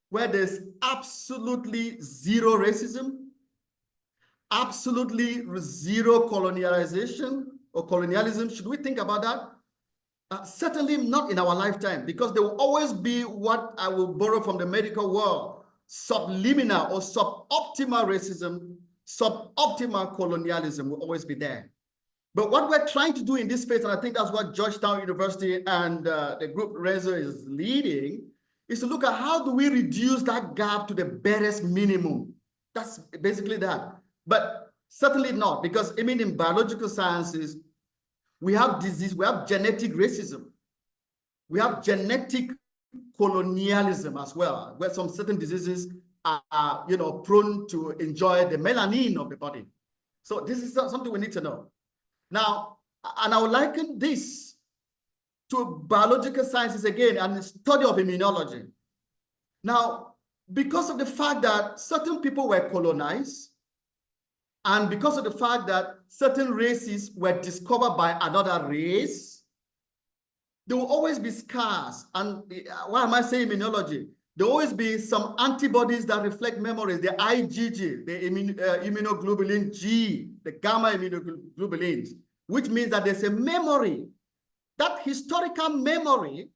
Speaker 12: where there's absolutely zero racism, absolutely zero colonialization or colonialism? Should we think about that? Certainly not in our lifetime, because there will always be what I will borrow from the medical world, subliminal or suboptimal racism, suboptimal colonialism will always be there. But what we're trying to do in this space, and I think that's what Georgetown University and the group Renzo is leading, is to look at how do we reduce that gap to the barest minimum. That's basically that. But certainly not, because I mean, in biological sciences, we have disease, we have genetic racism. We have genetic colonialism as well, where some certain diseases are, you know, prone to enjoy the melanin of the body. So this is something we need to know. Now, and I would liken this to biological sciences again and the study of immunology. Now, because of the fact that certain people were colonized, and because of the fact that certain races were discovered by another race, there will always be scars. And why am I saying immunology? There will always be some antibodies that reflect memories, the IgG, the immunoglobulin G, the gamma immunoglobulins, which means that there's a memory. That historical memory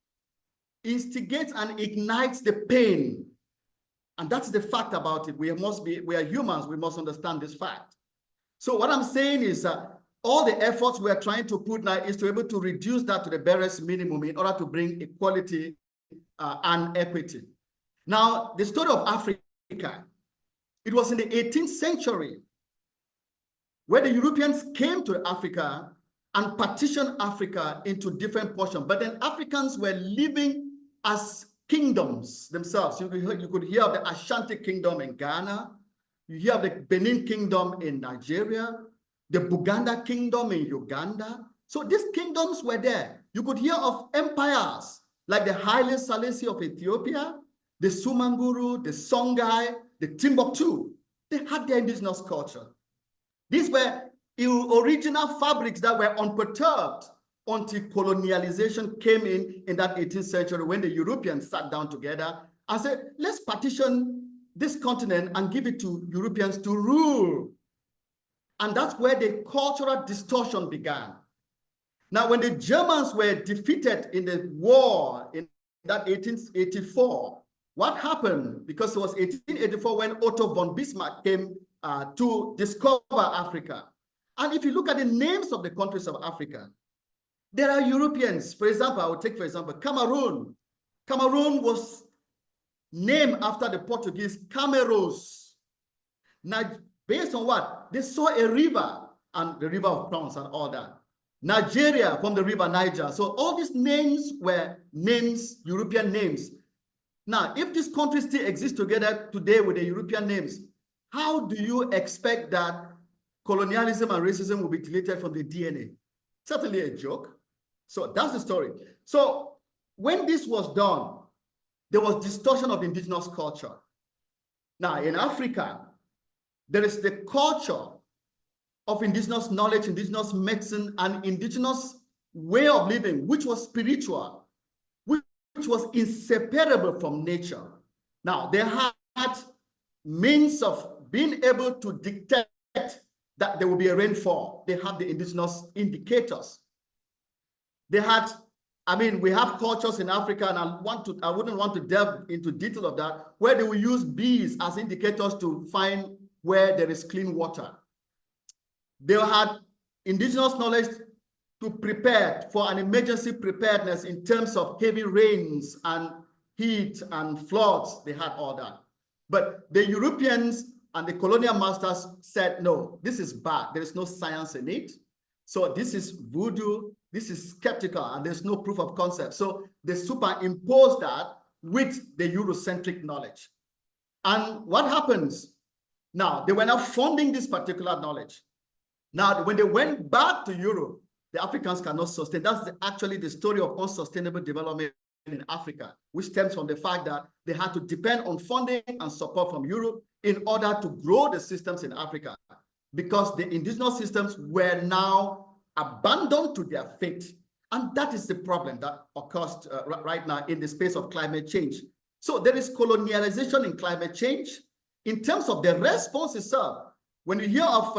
Speaker 12: instigates and ignites the pain. And that's the fact about it. We are humans, we must understand this fact. So what I'm saying is all the efforts we are trying to put now is to be able to reduce that to the barest minimum in order to bring equality and equity. Now, the story of Africa, it was in the 18th century where the Europeans came to Africa and partitioned Africa into different portions. But then Africans were living as kingdoms themselves. You could hear of the Ashanti Kingdom in Ghana. You hear of the Benin Kingdom in Nigeria, the Buganda Kingdom in Uganda. So these kingdoms were there. You could hear of empires like the Haile Selassie of Ethiopia, the Sumanguru, the Songhai, the Timbuktu. They had their indigenous culture. These were original fabrics that were unperturbed until colonialization came in that 18th century, when the Europeans sat down together and said, let's partition this continent and give it to Europeans to rule. And that's where the cultural distortion began. Now, when the Germans were defeated in the war in that 1884, what happened? Because it was 1884 when Otto von Bismarck came to discover Africa. And if you look at the names of the countries of Africa, there are Europeans. For example, I will take, for example, Cameroon. Cameroon was named after the Portuguese Cameros. Now, based on what? They saw a river, and the river of prawns and all that. Nigeria from the river Niger. So all these names were names, European names. Now, if these countries still exist together today with the European names, how do you expect that colonialism and racism will be deleted from the DNA? Certainly a joke. So that's the story. So when this was done, there was distortion of indigenous culture. Now, in Africa, there is the culture of indigenous knowledge, indigenous medicine, and indigenous way of living, which was spiritual, which was inseparable from nature. Now, they had means of being able to dictate that there will be a rainfall. They have the indigenous indicators. They had, I mean, we have cultures in Africa, and I wouldn't want to delve into detail of that, where they will use bees as indicators to find where there is clean water. They had indigenous knowledge to prepare for an emergency preparedness in terms of heavy rains and heat and floods. They had all that. But the Europeans and the colonial masters said, no, this is bad. There is no science in it. So this is voodoo. This is skeptical, and there's no proof of concept. So they superimposed that with the Eurocentric knowledge. And what happens? Now, they were now funding this particular knowledge. Now, when they went back to Europe, the Africans cannot sustain. That's actually the story of unsustainable development in Africa, which stems from the fact that they had to depend on funding and support from Europe in order to grow the systems in Africa, because the indigenous systems were now abandoned to their fate. And that is the problem that occurs right now in the space of climate change. So there is colonialization in climate change. In terms of the response itself, when you hear of,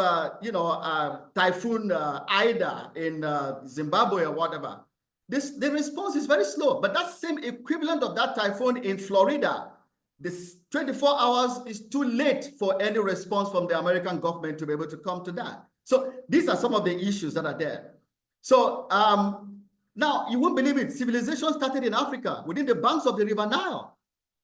Speaker 12: Typhoon Ida in Zimbabwe or whatever, the response is very slow. But that same equivalent of that typhoon in Florida, this 24 hours is too late for any response from the American government to be able to come to that. So these are some of the issues that are there. So now you won't believe it. Civilization started in Africa, within the banks of the River Nile.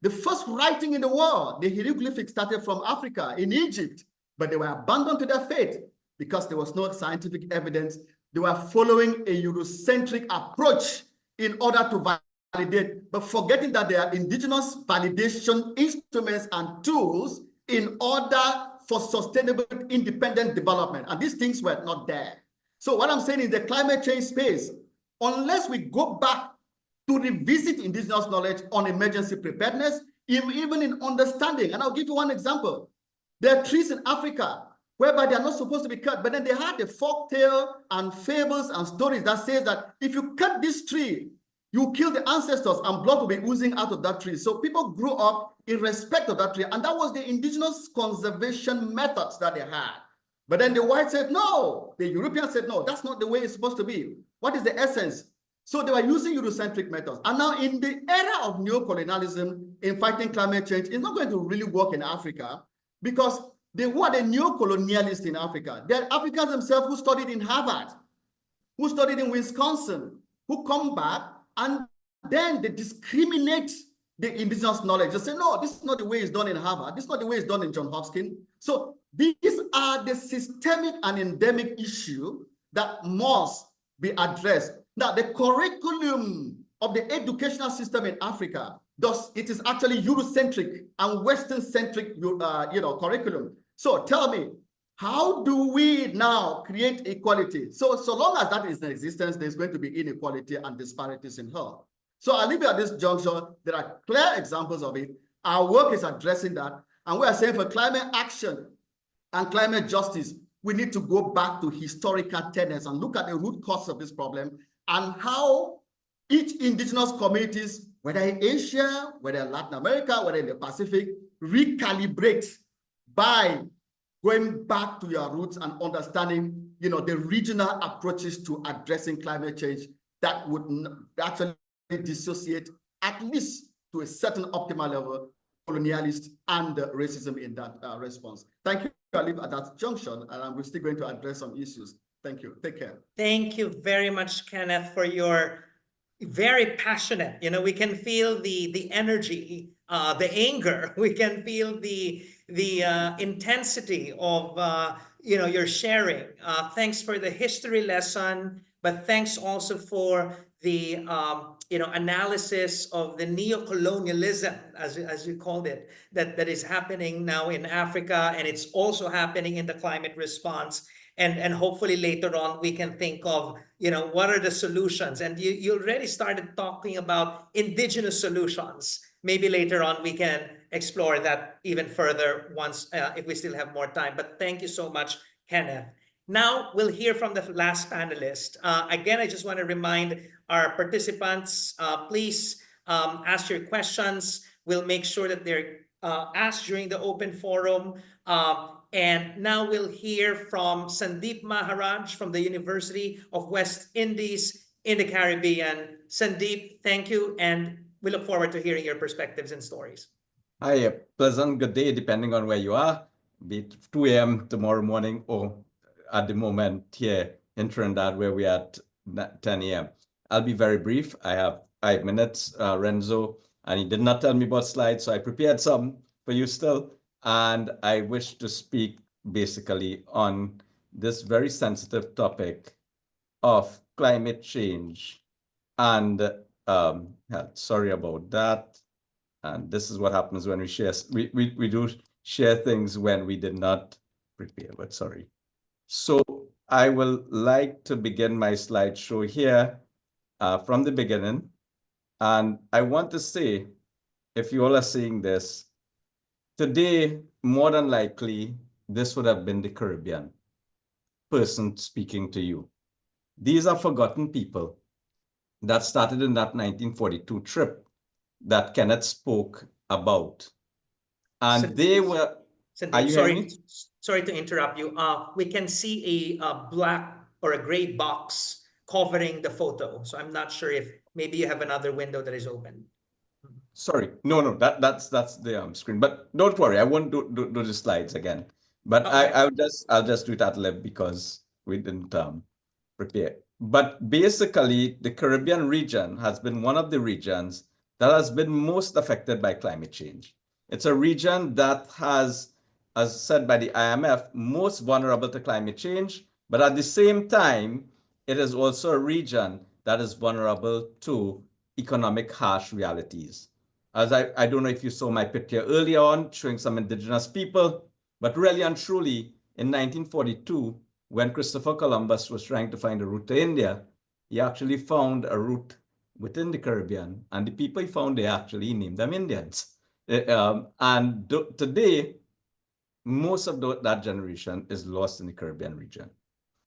Speaker 12: The first writing in the world, the hieroglyphics, started from Africa, in Egypt, but they were abandoned to their fate because there was no scientific evidence. They were following a Eurocentric approach in order to validate, but forgetting that there are indigenous validation instruments and tools in order for sustainable independent development. And these things were not there. So what I'm saying in the climate change space, unless we go back to revisit indigenous knowledge on emergency preparedness, even in understanding, and I'll give you one example. There are trees in Africa whereby they are not supposed to be cut, but then they had the folktale and fables and stories that says that if you cut this tree, you kill the ancestors and blood will be oozing out of that tree. So people grew up in respect of that tree, and that was the indigenous conservation methods that they had. But then the whites said, no, the Europeans said, no, that's not the way it's supposed to be. What is the essence? So they were using Eurocentric methods. And now in the era of neocolonialism in fighting climate change, it's not going to really work in Africa, because who are the neocolonialists in Africa? They're Africans themselves who studied in Harvard, who studied in Wisconsin, who come back and then they discriminate the indigenous knowledge. They say, no, this is not the way it's done in Harvard. This is not the way it's done in Johns Hopkins. So these are the systemic and endemic issue that must be addressed. Now, the curriculum of the educational system in Africa, it is actually Eurocentric and Western-centric, curriculum. So tell me, how do we now create equality? So long as that is in existence, there's going to be inequality and disparities in health. So I'll leave you at this juncture. There are clear examples of it. Our work is addressing that. And we are saying for climate action, and climate justice, we need to go back to historical tenets and look at the root cause of this problem and how each indigenous communities, whether in Asia, whether in Latin America, whether in the Pacific, recalibrate by going back to your roots and understanding, the regional approaches to addressing climate change that would actually dissociate, at least to a certain optimal level, colonialist and racism in that response. Thank you. I'll leave at that junction, and we're still going to address some issues. Thank you. Take care.
Speaker 1: Thank you very much, Kenneth, for your very passionate. We can feel the energy, the anger. We can feel the intensity of your sharing. Thanks for the history lesson, but thanks also for the analysis of the neo-colonialism, as you called it, that is happening now in Africa, and it's also happening in the climate response. And hopefully later on we can think of, what are the solutions? And you already started talking about indigenous solutions. Maybe later on we can explore that even further once, if we still have more time. But thank you so much, Kenneth. Now we'll hear from the last panelist. Again, I just want to remind our participants, please ask your questions. We'll make sure that they're asked during the open forum. And now we'll hear from Sandeep Maharaj from the University of West Indies in the Caribbean. Sandeep, thank you, and we look forward to hearing your perspectives and stories.
Speaker 13: Hi, a pleasant good day, depending on where you are, be it 2 a.m. tomorrow morning or at the moment here in Trinidad where we're at 10 a.m. I'll be very brief. I have 5 minutes, Renzo, and he did not tell me about slides, so I prepared some for you still. And I wish to speak basically on this very sensitive topic of climate change. And sorry about that. And this is what happens when we share. We do share things when we did not prepare, but sorry. So I will like to begin my slideshow here from the beginning. And I want to say, if you all are seeing this, today, more than likely, this would have been the Caribbean person speaking to you. These are forgotten people that started in that 1942 trip that Kenneth spoke about. And they were, are you hearing me?
Speaker 1: Sorry to interrupt you. We can see a black or a gray box covering the photo. So I'm not sure if maybe you have another window that is open.
Speaker 13: Sorry, no, that's the screen. But don't worry, I won't do the slides again. But okay. I'll just do it ad lib because we didn't prepare. But basically, the Caribbean region has been one of the regions that has been most affected by climate change. It's a region that has, as said by the IMF, most vulnerable to climate change. But at the same time, it is also a region that is vulnerable to economic harsh realities. As I don't know if you saw my picture earlier on showing some indigenous people, but really and truly in 1942, when Christopher Columbus was trying to find a route to India, he actually found a route within the Caribbean, and the people he found, they actually named them Indians. Today, most of that generation is lost in the Caribbean region.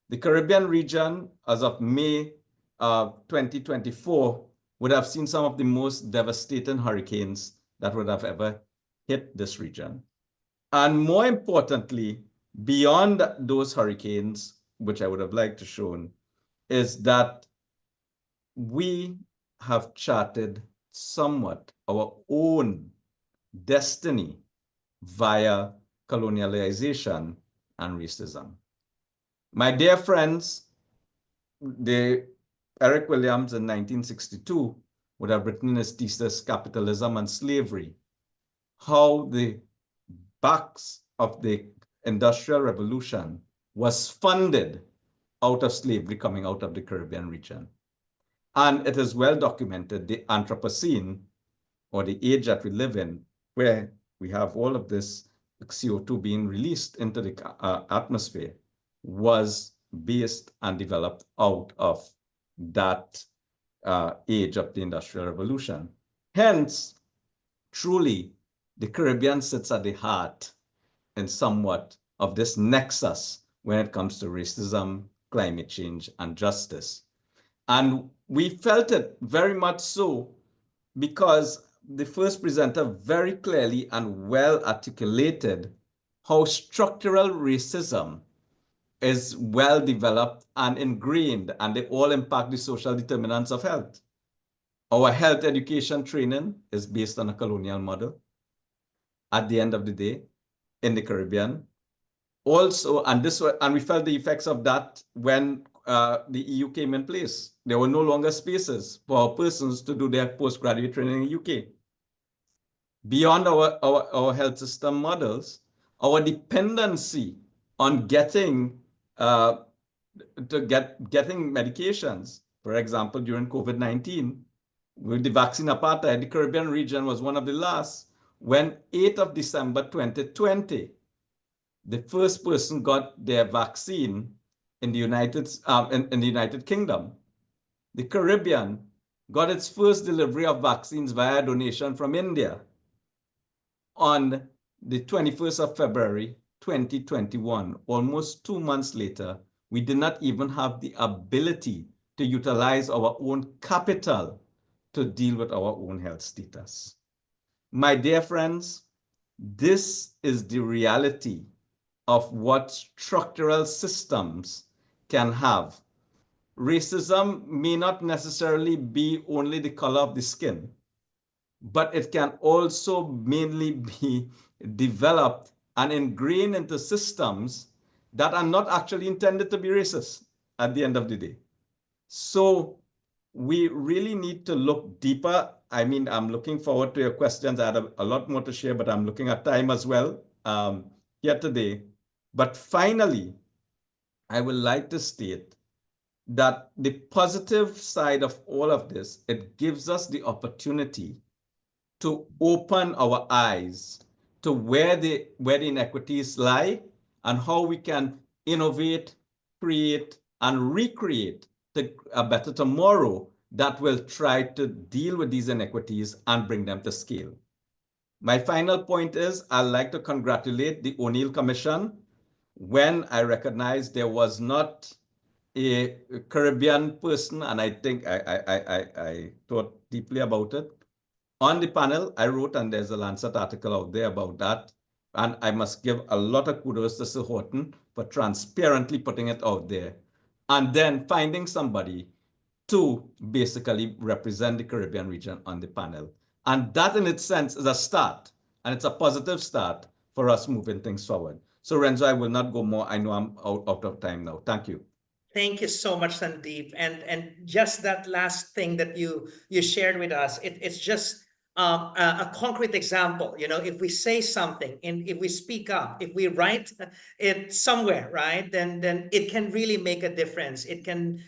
Speaker 13: The Caribbean region, as of May 2024, would have seen some of the most devastating hurricanes that would have ever hit this region. And more importantly, beyond those hurricanes, which I would have liked to show, is that we have charted somewhat our own destiny via colonialization and racism. My dear friends, Eric Williams in 1962 would have written his thesis, Capitalism and Slavery, how the backs of the Industrial Revolution was funded out of slavery coming out of the Caribbean region. And it is well documented, the Anthropocene, or the age that we live in, where we have all of this CO2 being released into the atmosphere, was based and developed out of that age of the Industrial Revolution. Hence, truly, the Caribbean sits at the heart in somewhat of this nexus when it comes to racism, climate change, and justice. And we felt it very much so because the first presenter very clearly and well articulated how structural racism is well developed and ingrained, and they all impact the social determinants of health. Our health education training is based on a colonial model. At the end of the day, in the Caribbean, also, and we felt the effects of that when the EU came in place. There were no longer spaces for persons to do their postgraduate training in the UK. Beyond our health system models, our dependency on getting medications, for example, during COVID-19, with the vaccine apartheid, the Caribbean region was one of the last. When 8th of December 2020, the first person got their vaccine in the United Kingdom. The Caribbean got its first delivery of vaccines via donation from India on the 21st of February 2021. Almost 2 months later, we did not even have the ability to utilize our own capital to deal with our own health status. My dear friends, this is the reality of what structural systems can have. Racism may not necessarily be only the color of the skin, but it can also mainly be developed and ingrained into systems that are not actually intended to be racist at the end of the day. So we really need to look deeper. I mean, I'm looking forward to your questions. I had a lot more to share, but I'm looking at time as well here today. But finally, I would like to state that the positive side of all of this, it gives us the opportunity to open our eyes to where the inequities lie and how we can innovate, create, and recreate a better tomorrow that will try to deal with these inequities and bring them to scale. My final point is I'd like to congratulate the O'Neill Commission when I recognized there was not a Caribbean person, and I think I thought deeply about it. On the panel, I wrote, and there's a Lancet article out there about that, and I must give a lot of kudos to Sir Horton for transparently putting it out there, and then finding somebody to basically represent the Caribbean region on the panel. And that in its sense is a start, and it's a positive start for us moving things forward. So Renzo, I will not go more. I know I'm out of time now. Thank you.
Speaker 1: Thank you so much, Sandeep. And just that last thing that you shared with us, it's just a concrete example. You know, if we say something and if we speak up, if we write it somewhere, right, then it can really make a difference. It can,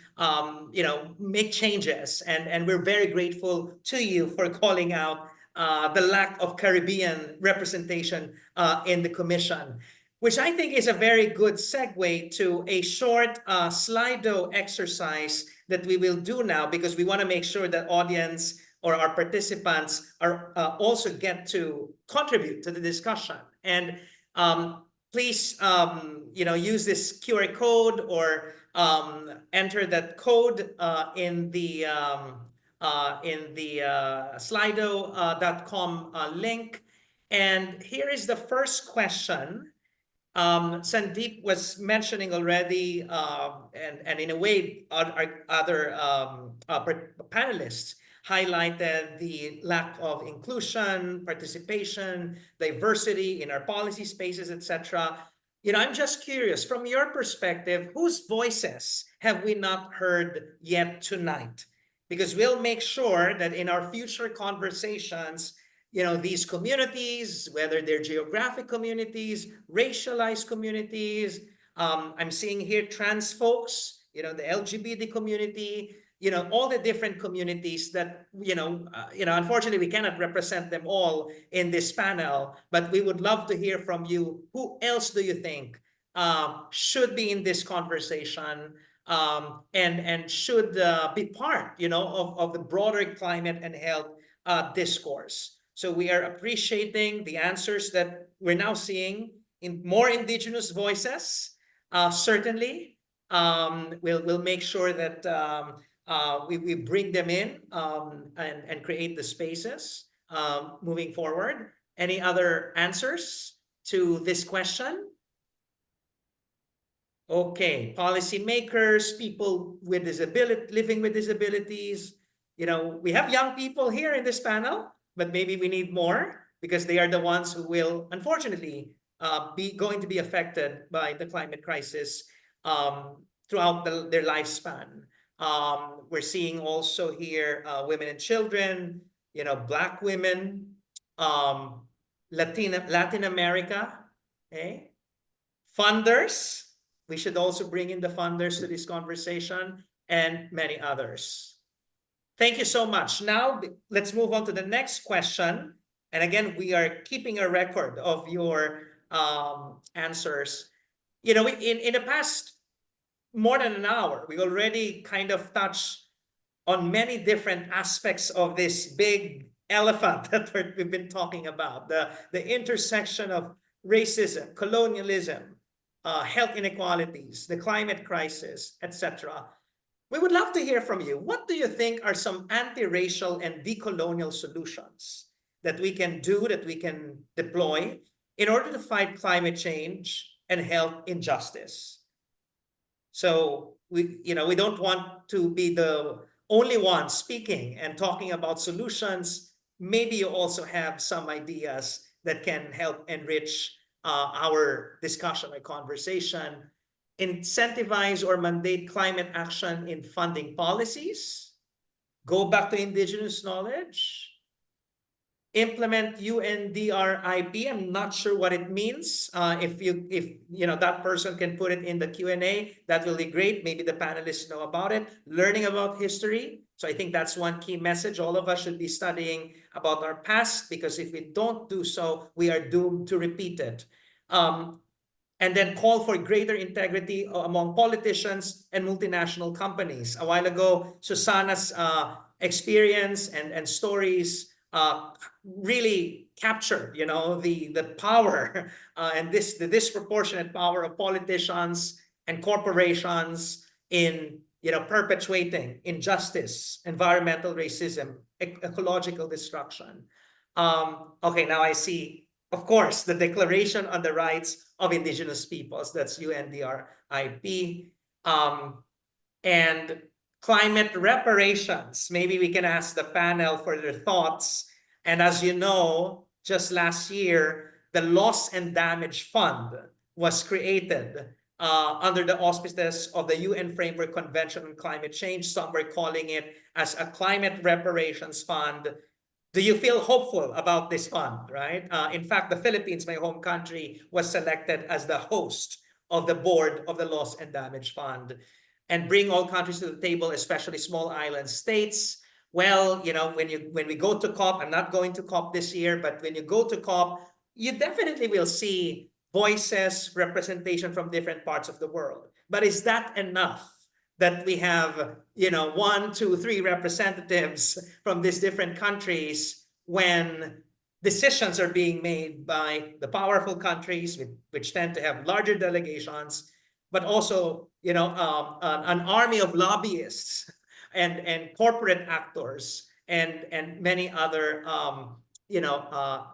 Speaker 1: you know, make changes. And we're very grateful to you for calling out the lack of Caribbean representation in the commission, which I think is a very good segue to a short Slido exercise that we will do now, because we want to make sure that audience or our participants are also get to contribute to the discussion. And please, you know, use this QR code or enter that code in the slido.com link. And here is the first question. Sandeep was mentioning already, and in a way, other panelists highlighted the lack of inclusion, participation, diversity in our policy spaces, etc. You know, I'm just curious, from your perspective, whose voices have we not heard yet tonight? Because we'll make sure that in our future conversations, you know, these communities, whether they're geographic communities, racialized communities, I'm seeing here trans folks, you know, the LGBT community, you know, all the different communities that, you know, unfortunately we cannot represent them all in this panel, but we would love to hear from you. Who else do you think should be in this conversation and should be part, you know, of the broader climate and health discourse? So we are appreciating the answers that we're now seeing more indigenous voices, certainly. We'll make sure that we bring them in and create the spaces moving forward. Any other answers to this question? Okay, policymakers, people with disability, living with disabilities. You know, we have young people here in this panel, but maybe we need more because they are the ones who will, unfortunately, be going to be affected by the climate crisis throughout their lifespan. We're seeing also here women and children, you know, Black women, Latin America, okay? Funders. We should also bring in the funders to this conversation and many others. Thank you so much. Now, let's move on to the next question. And again, we are keeping a record of your answers. You know, in the past more than an hour, we already kind of touched on many different aspects of this big elephant that we've been talking about, the intersection of racism, colonialism, health inequalities, the climate crisis, etc. We would love to hear from you. What do you think are some anti-racial and decolonial solutions that we can do, that we can deploy in order to fight climate change and health injustice? So we don't want to be the only ones speaking and talking about solutions. Maybe you also have some ideas that can help enrich our discussion and conversation. Incentivize or mandate climate action in funding policies. Go back to indigenous knowledge. Implement UNDRIP. I'm not sure what it means. If you know that person can put it in the Q&A, that will be great. Maybe the panelists know about it. Learning about history. So I think that's one key message. All of us should be studying about our past, because if we don't do so, we are doomed to repeat it. And then call for greater integrity among politicians and multinational companies. A while ago, Susanna's experience and stories really captured, you know, the power and the disproportionate power of politicians and corporations in, you know, perpetuating injustice, environmental racism, ecological destruction. Okay, now I see, of course, the Declaration on the Rights of Indigenous Peoples, that's UNDRIP, and climate reparations. Maybe we can ask the panel for their thoughts. And as you know, just last year, the Loss and Damage Fund was created under the auspices of the UN Framework Convention on Climate Change. Some were calling it as a climate reparations fund. Do you feel hopeful about this fund, right? In fact, the Philippines, my home country, was selected as the host of the board of the Loss and Damage Fund, and bring all countries to the table, especially small island states. Well, you know, when we go to COP, I'm not going to COP this year, but when you go to COP, you definitely will see voices, representation from different parts of the world. But is that enough that we have, you know, 1, 2, 3 representatives from these different countries when decisions are being made by the powerful countries, which tend to have larger delegations, but also, you know, an army of lobbyists and corporate actors and many other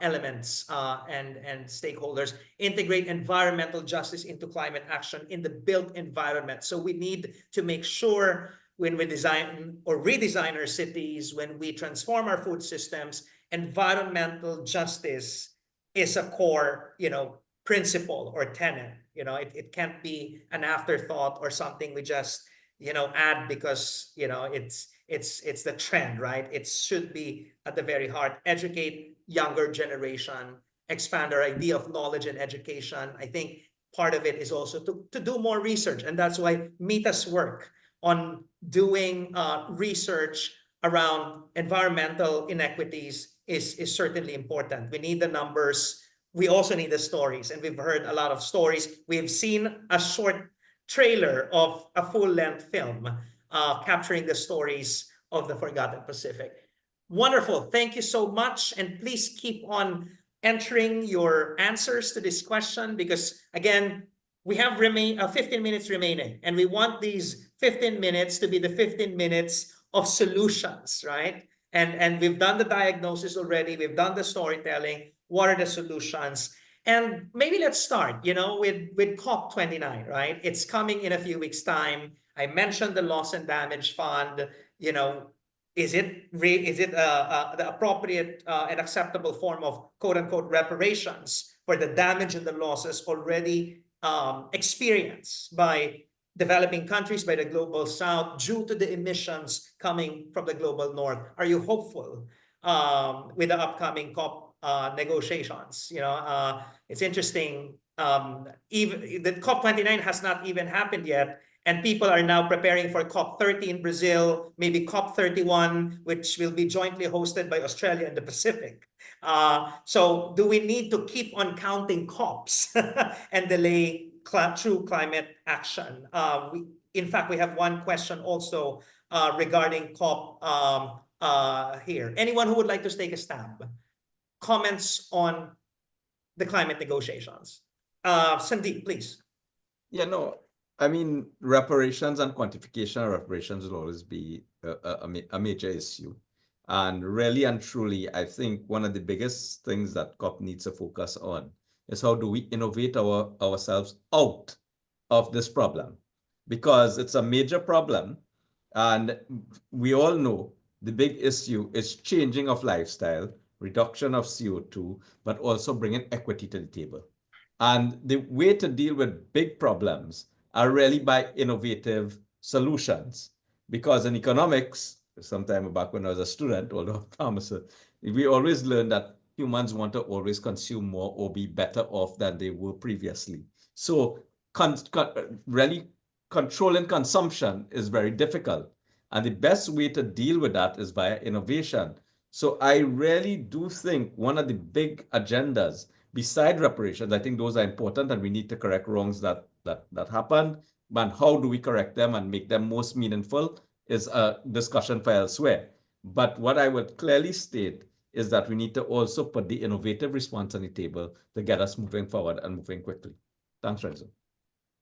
Speaker 1: elements and stakeholders integrate environmental justice into climate action in the built environment. So we need to make sure when we design or redesign our cities, when we transform our food systems, environmental justice is a core, you know, principle or tenet. You know, it can't be an afterthought or something we just, you know, add because, you know, it's the trend, right? It should be at the very heart. Educate younger generation, expand our idea of knowledge and education. I think part of it is also to do more research, and that's why Mita's work on doing research around environmental inequities is certainly important. We need the numbers. We also need the stories, and we've heard a lot of stories. We've seen a short trailer of a full-length film capturing the stories of the Forgotten Pacific. Wonderful. Thank you so much. And please keep on entering your answers to this question, because again, we have 15 minutes remaining, and we want these 15 minutes to be the 15 minutes of solutions, right? And we've done the diagnosis already, we've done the storytelling. What are the solutions? And maybe let's start, with COP29, right? It's coming in a few weeks' time. I mentioned the loss and damage fund. Is it the appropriate and acceptable form of quote unquote reparations for the damage and the losses already experienced by developing countries, by the global south, due to the emissions coming from the global north? Are you hopeful with the upcoming COP negotiations? It's interesting. Even the COP29 has not even happened yet, and people are now preparing for COP30 in Brazil, maybe COP31, which will be jointly hosted by Australia and the Pacific. So do we need to keep on counting COPs and delay true climate action? In fact, we have one question also regarding COP here. Anyone who would like to take a stab? Comments on the climate negotiations? Sandeep, please.
Speaker 13: Yeah, no, I mean, reparations and quantification of reparations will always be a major issue. And really and truly, I think one of the biggest things that COP needs to focus on is how do we innovate ourselves out of this problem? Because it's a major problem. And we all know the big issue is changing of lifestyle, reduction of CO2, but also bringing equity to the table. And the way to deal with big problems are really by innovative solutions. Because in economics, sometime back when I was a student, although a pharmacist, we always learned that humans want to always consume more or be better off than they were previously. So really controlling consumption is very difficult. And the best way to deal with that is via innovation. So I really do think one of the big agendas beside reparations, I think those are important, and we need to correct wrongs that happened. But how do we correct them and make them most meaningful is a discussion for elsewhere. But what I would clearly state is that we need to also put the innovative response on the table to get us moving forward and moving quickly. Thanks, Renzo.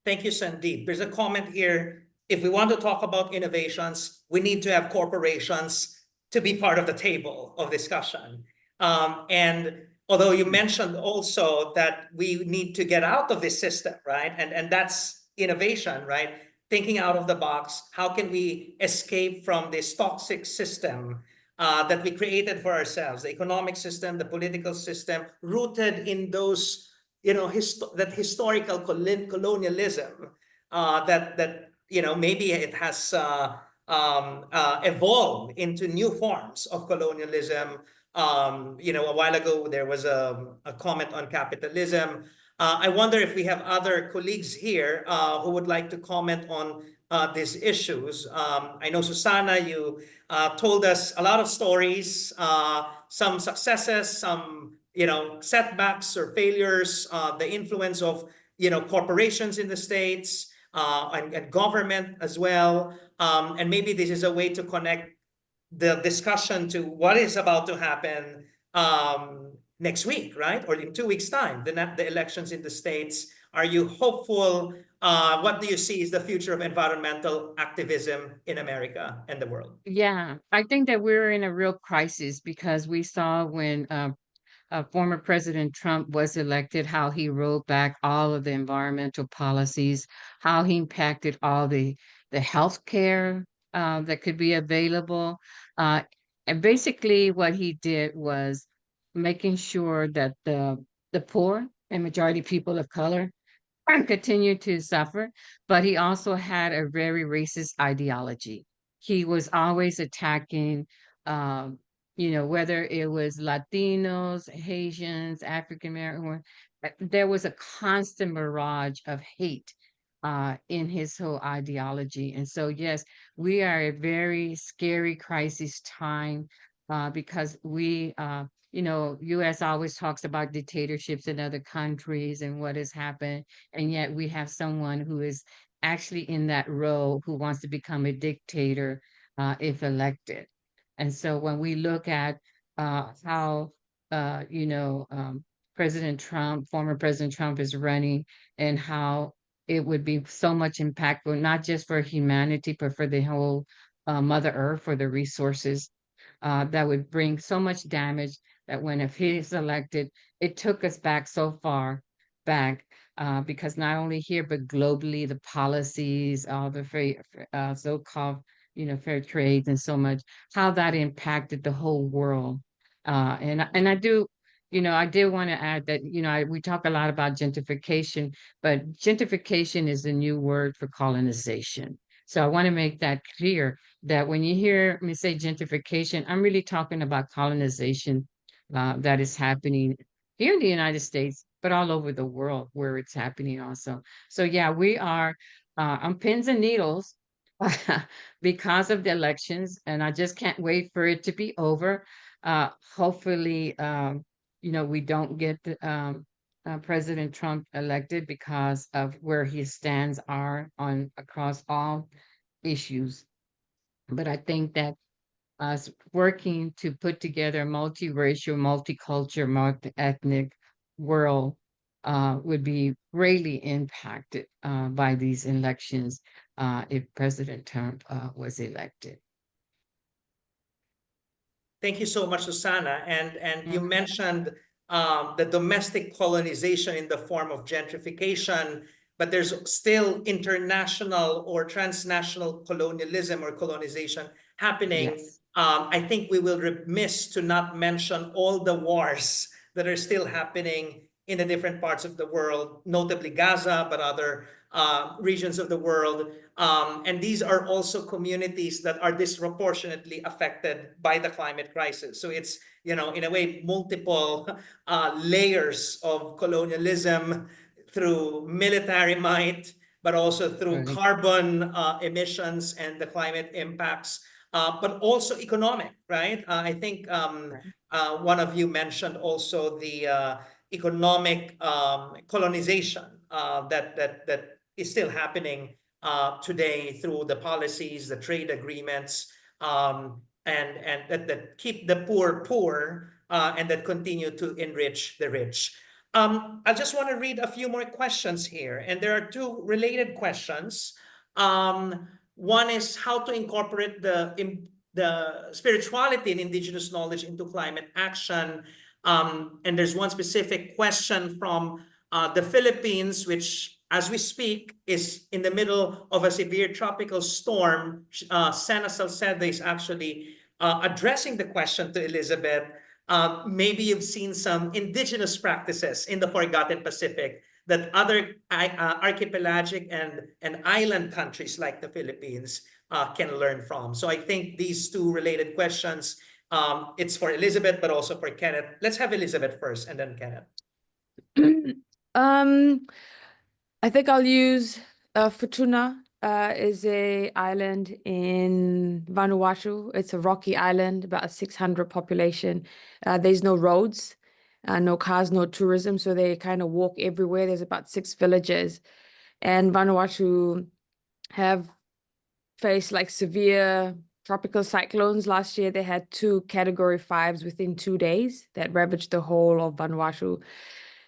Speaker 1: Thank you, Sandeep. There's a comment here. If we want to talk about innovations, we need to have corporations to be part of the table of discussion. And although you mentioned also that we need to get out of this system, right? And that's innovation, right? Thinking out of the box. How can we escape from this toxic system that we created for ourselves? The economic system, the political system, rooted in those, that historical colonialism that maybe it has evolved into new forms of colonialism. A while ago, there was a comment on capitalism. I wonder if we have other colleagues here who would like to comment on these issues. I know, Susana, you told us a lot of stories, some successes, some setbacks or failures, the influence of corporations in the States and government as well. And maybe this is a way to connect the discussion to what is about to happen next week, right? Or in 2 weeks' time, the elections in the States. Are you hopeful? What do you see is the future of environmental activism in America and the world?
Speaker 3: Yeah, I think that we're in a real crisis because we saw when former President Trump was elected, how he rolled back all of the environmental policies, how he impacted all the health care that could be available. And basically what he did was making sure that the poor and majority people of color continue to suffer, but he also had a very racist ideology. He was always attacking whether it was Latinos, Haitians, African American, there was a constant barrage of hate in his whole ideology. And so, yes, we are a very scary crisis time because U.S. always talks about dictatorships in other countries and what has happened. And yet we have someone who is actually in that role who wants to become a dictator if elected. And so when we look at how President Trump, former President Trump is running, and how it would be so much impactful, not just for humanity, but for the whole Mother Earth, for the resources that would bring so much damage that if he's elected, it took us back so far back because not only here, but globally, the policies, all the so-called, fair trades and so much, how that impacted the whole world. And I do, I did want to add that, we talk a lot about gentrification, but gentrification is the new word for colonization. So I want to make that clear that when you hear me say gentrification, I'm really talking about colonization that is happening here in the United States, but all over the world where it's happening also. So yeah, we are on pins and needles because of the elections, and I just can't wait for it to be over. Hopefully, we don't get President Trump elected because of where his stands are on across all issues. But I think that us working to put together a multiracial, multicultural, multi-ethnic world would be greatly impacted by these elections if President Trump was elected.
Speaker 1: Thank you so much, Susana. And you mentioned the domestic colonization in the form of gentrification, but there's still international or transnational colonialism or colonization happening.
Speaker 3: Yes.
Speaker 1: I think we will remiss to not mention all the wars that are still happening in the different parts of the world, notably Gaza, but other regions of the world. And these are also communities that are disproportionately affected by the climate crisis. So it's, in a way, multiple layers of colonialism through military might, but also through carbon emissions and the climate impacts, but also economic, right? I think one of you mentioned also the economic colonization that is still happening today through the policies, the trade agreements, and that keep the poor and that continue to enrich the rich. I just want to read a few more questions here, and there are two related questions. One is how to incorporate the spirituality and indigenous knowledge into climate action. And there's one specific question from the Philippines, which, as we speak, is in the middle of a severe tropical storm. Sana Salceda is actually addressing the question to Elizabeth. Maybe you've seen some indigenous practices in the forgotten Pacific that other archipelagic and island countries like the Philippines can learn from. So I think these two related questions, it's for Elizabeth, but also for Kenneth. Let's have Elizabeth first and then Kenneth.
Speaker 11: I think I'll use Futuna is a island in Vanuatu. It's a rocky island, about a 600 population. There's no roads, no cars, no tourism, so they kind of walk everywhere. There's about 6 villages, and Vanuatu have faced like severe tropical cyclones. Last year, they had 2 Category 5s within 2 days that ravaged the whole of Vanuatu.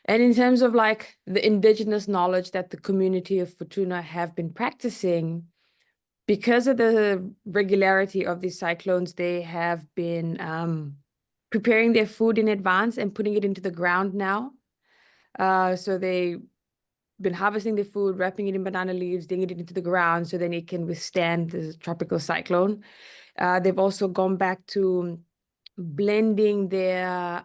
Speaker 11: And in terms of like the indigenous knowledge that the community of Futuna have been practicing, because of the regularity of these cyclones, they have been preparing their food in advance and putting it into the ground now. So they've been harvesting the food, wrapping it in banana leaves, digging it into the ground so then it can withstand the tropical cyclone. They've also gone back to blending their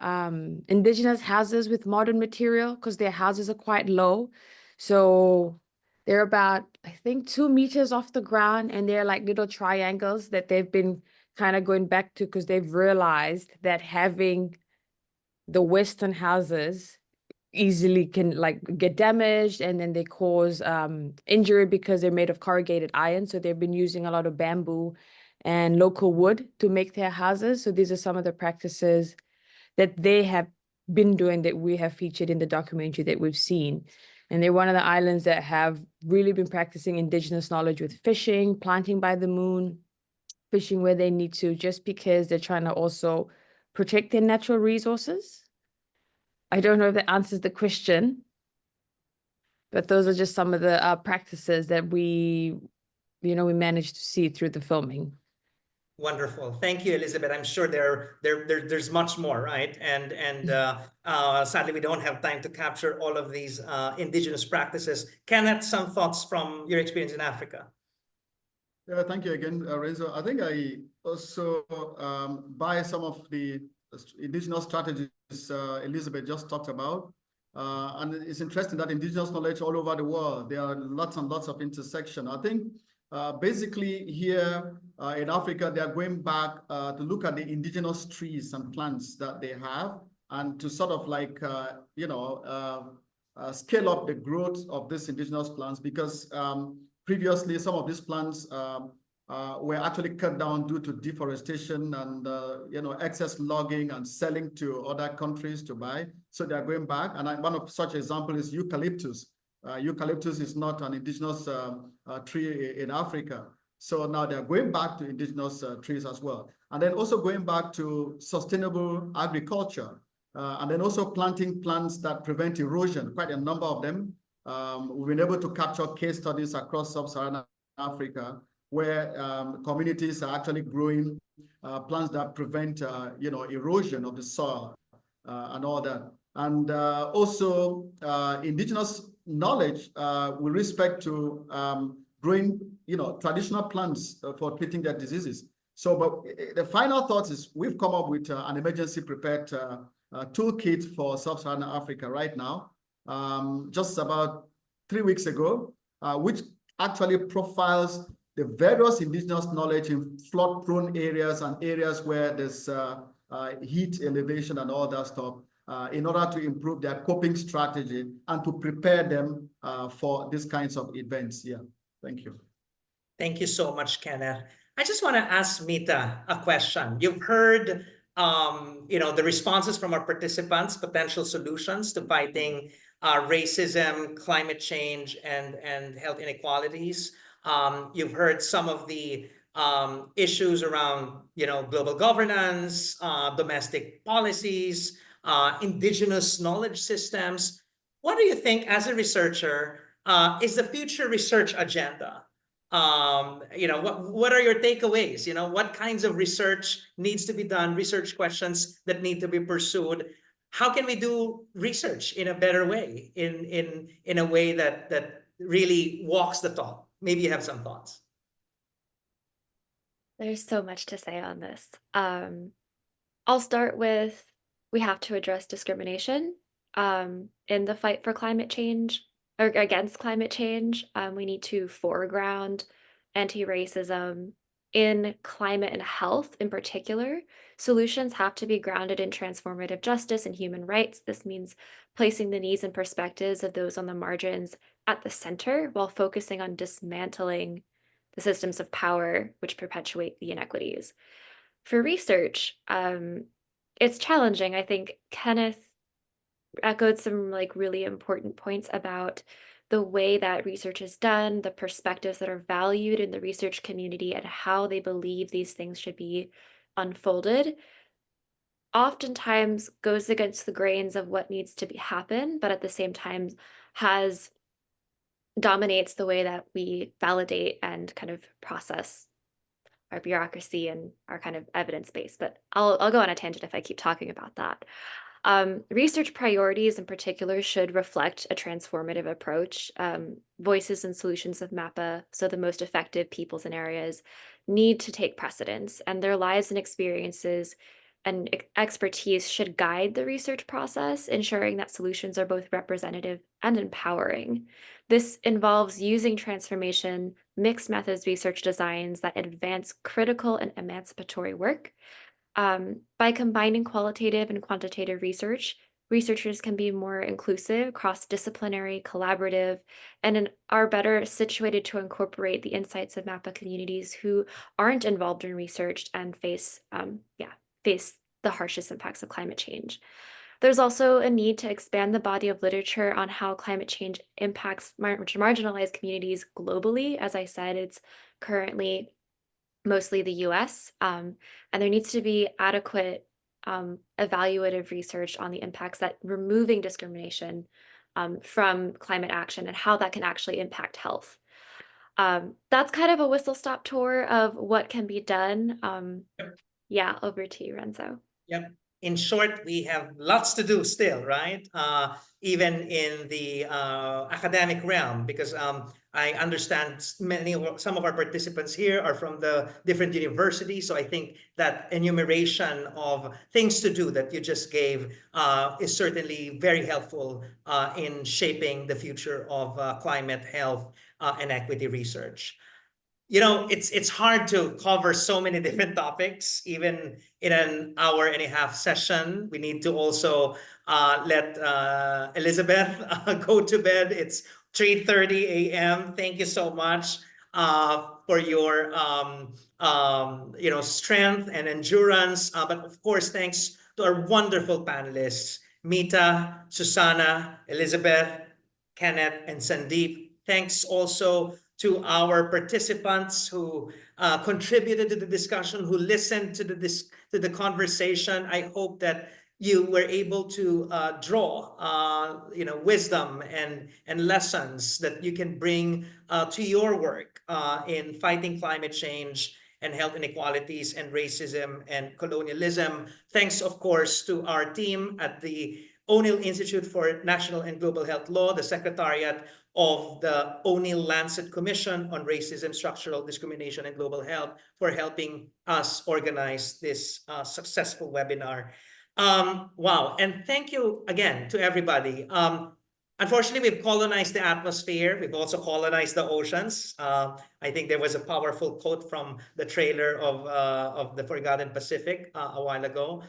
Speaker 11: indigenous houses with modern material because their houses are quite low. So they're about, I think, 2 meters off the ground, and they're like little triangles that they've been kind of going back to because they've realized that having the Western houses easily can like get damaged, and then they cause injury because they're made of corrugated iron. So they've been using a lot of bamboo and local wood to make their houses. So these are some of the practices that they have been doing that we have featured in the documentary that we've seen. And they're one of the islands that have really been practicing indigenous knowledge with fishing, planting by the moon, fishing where they need to, just because they're trying to also protect their natural resources. I don't know if that answers the question, but those are just some of the practices that we managed to see through the filming.
Speaker 1: Wonderful. Thank you, Elizabeth. I'm sure there's much more, right? And sadly, we don't have time to capture all of these indigenous practices. Kenneth, some thoughts from your experience in Africa?
Speaker 12: Yeah, thank you again, Renzo. I think I also buy some of the indigenous strategies Elizabeth just talked about. And it's interesting that indigenous knowledge all over the world, there are lots and lots of intersection. I think basically here in Africa, they are going back to look at the indigenous trees and plants that they have and to sort of like, scale up the growth of these indigenous plants because previously some of these plants were actually cut down due to deforestation and excess logging and selling to other countries to buy. So they are going back. And one of such example is eucalyptus. Eucalyptus is not an indigenous tree in Africa. So now they're going back to indigenous trees as well. And then also going back to sustainable agriculture. And then also planting plants that prevent erosion, quite a number of them. We've been able to capture case studies across sub-Saharan Africa where communities are actually growing plants that prevent erosion of the soil and all that. And also indigenous knowledge with respect to growing traditional plants for treating their diseases. So, but the final thought is we've come up with an emergency prepared toolkit for sub-Saharan Africa right now, just about 3 weeks ago, which actually profiles the various indigenous knowledge in flood-prone areas and areas where there's heat elevation and all that stuff, in order to improve their coping strategy and to prepare them for these kinds of events. Yeah, thank you.
Speaker 1: Thank you so much, Kenneth. I just want to ask Mita a question. You've heard the responses from our participants, potential solutions to fighting racism, climate change, and health inequalities. You've heard some of the issues around global governance, domestic policies, indigenous knowledge systems. What do you think as a researcher is the future research agenda? What are your takeaways? What kinds of research needs to be done, research questions that need to be pursued? How can we do research in a better way, in a way that really walks the talk? Maybe you have some thoughts.
Speaker 2: There's so much to say on this. I'll start with, we have to address discrimination in the fight for climate change. Or against climate change. We need to foreground anti-racism in climate and health in particular. Solutions have to be grounded in transformative justice and human rights. This means placing the needs and perspectives of those on the margins at the center while focusing on dismantling the systems of power which perpetuate the inequities. For research, it's challenging. I think Kenneth echoed some really important points about the way that research is done, the perspectives that are valued in the research community, and how they believe these things should be unfolded. Oftentimes goes against the grains of what needs to happen, but at the same time dominates the way that we validate and kind of process our bureaucracy and our kind of evidence base. But I'll go on a tangent if I keep talking about that. Research priorities in particular should reflect a transformative approach. Voices and solutions of MAPA, so the most effective peoples and areas, need to take precedence, and their lives and experiences and expertise should guide the research process, ensuring that solutions are both representative and empowering. This involves using transformation, mixed methods research designs that advance critical and emancipatory work. By combining qualitative and quantitative research, researchers can be more inclusive, cross-disciplinary, collaborative, and are better situated to incorporate the insights of MAPA communities who aren't involved in research and face the harshest impacts of climate change. There's also a need to expand the body of literature on how climate change impacts marginalized communities globally. As I said, it's currently mostly the US, and there needs to be adequate evaluative research on the impacts that removing discrimination from climate action and how that can actually impact health. That's kind of a whistle-stop tour of what can be done. Yeah, over to you, Renzo.
Speaker 1: Yep. In short, we have lots to do still, right? Even in the academic realm, because I understand some of our participants here are from the different universities. So I think that enumeration of things to do that you just gave is certainly very helpful in shaping the future of climate, health, and equity research. You know, it's hard to cover so many different topics, even in an hour-and-a-half session. We need to also let Elizabeth go to bed. It's 3:30 a.m. Thank you so much for your strength and endurance. But of course, thanks to our wonderful panelists, Mita, Susanna, Elizabeth, Kenneth, and Sandeep. Thanks also to our participants who contributed to the discussion, who listened to the conversation. I hope that you were able to draw wisdom and lessons that you can bring to your work in fighting climate change and health inequalities and racism and colonialism. Thanks, of course, to our team at the O'Neill Institute for National and Global Health Law, the Secretariat of the O'Neill Lancet Commission on Racism, Structural Discrimination, and Global Health, for helping us organize this successful webinar. Wow, and thank you again to everybody. Unfortunately, we've colonized the atmosphere. We've also colonized the oceans. I think there was a powerful quote from the trailer of the Forgotten Pacific a while ago.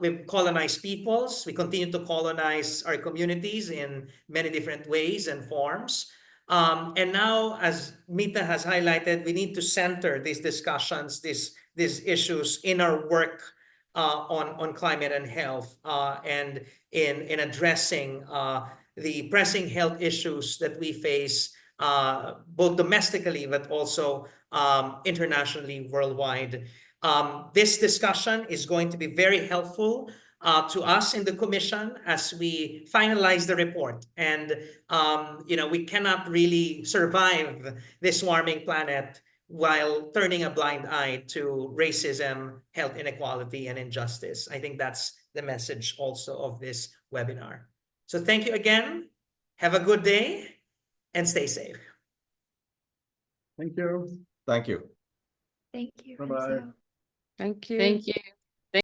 Speaker 1: We've colonized peoples. We continue to colonize our communities in many different ways and forms. And now, as Mita has highlighted, we need to center these discussions, these issues in our work on climate and health, and in addressing the pressing health issues that we face both domestically but also internationally, worldwide. This discussion is going to be very helpful to us in the commission as we finalize the report. And we cannot really survive this warming planet while turning a blind eye to racism, health inequality, and injustice. I think that's the message also of this webinar. So thank you again. Have a good day and stay safe.
Speaker 12: Thank you.
Speaker 13: Thank you.
Speaker 2: Thank you,
Speaker 12: Bye-bye.
Speaker 2: Renzo.
Speaker 11: Thank you.
Speaker 3: Thank you.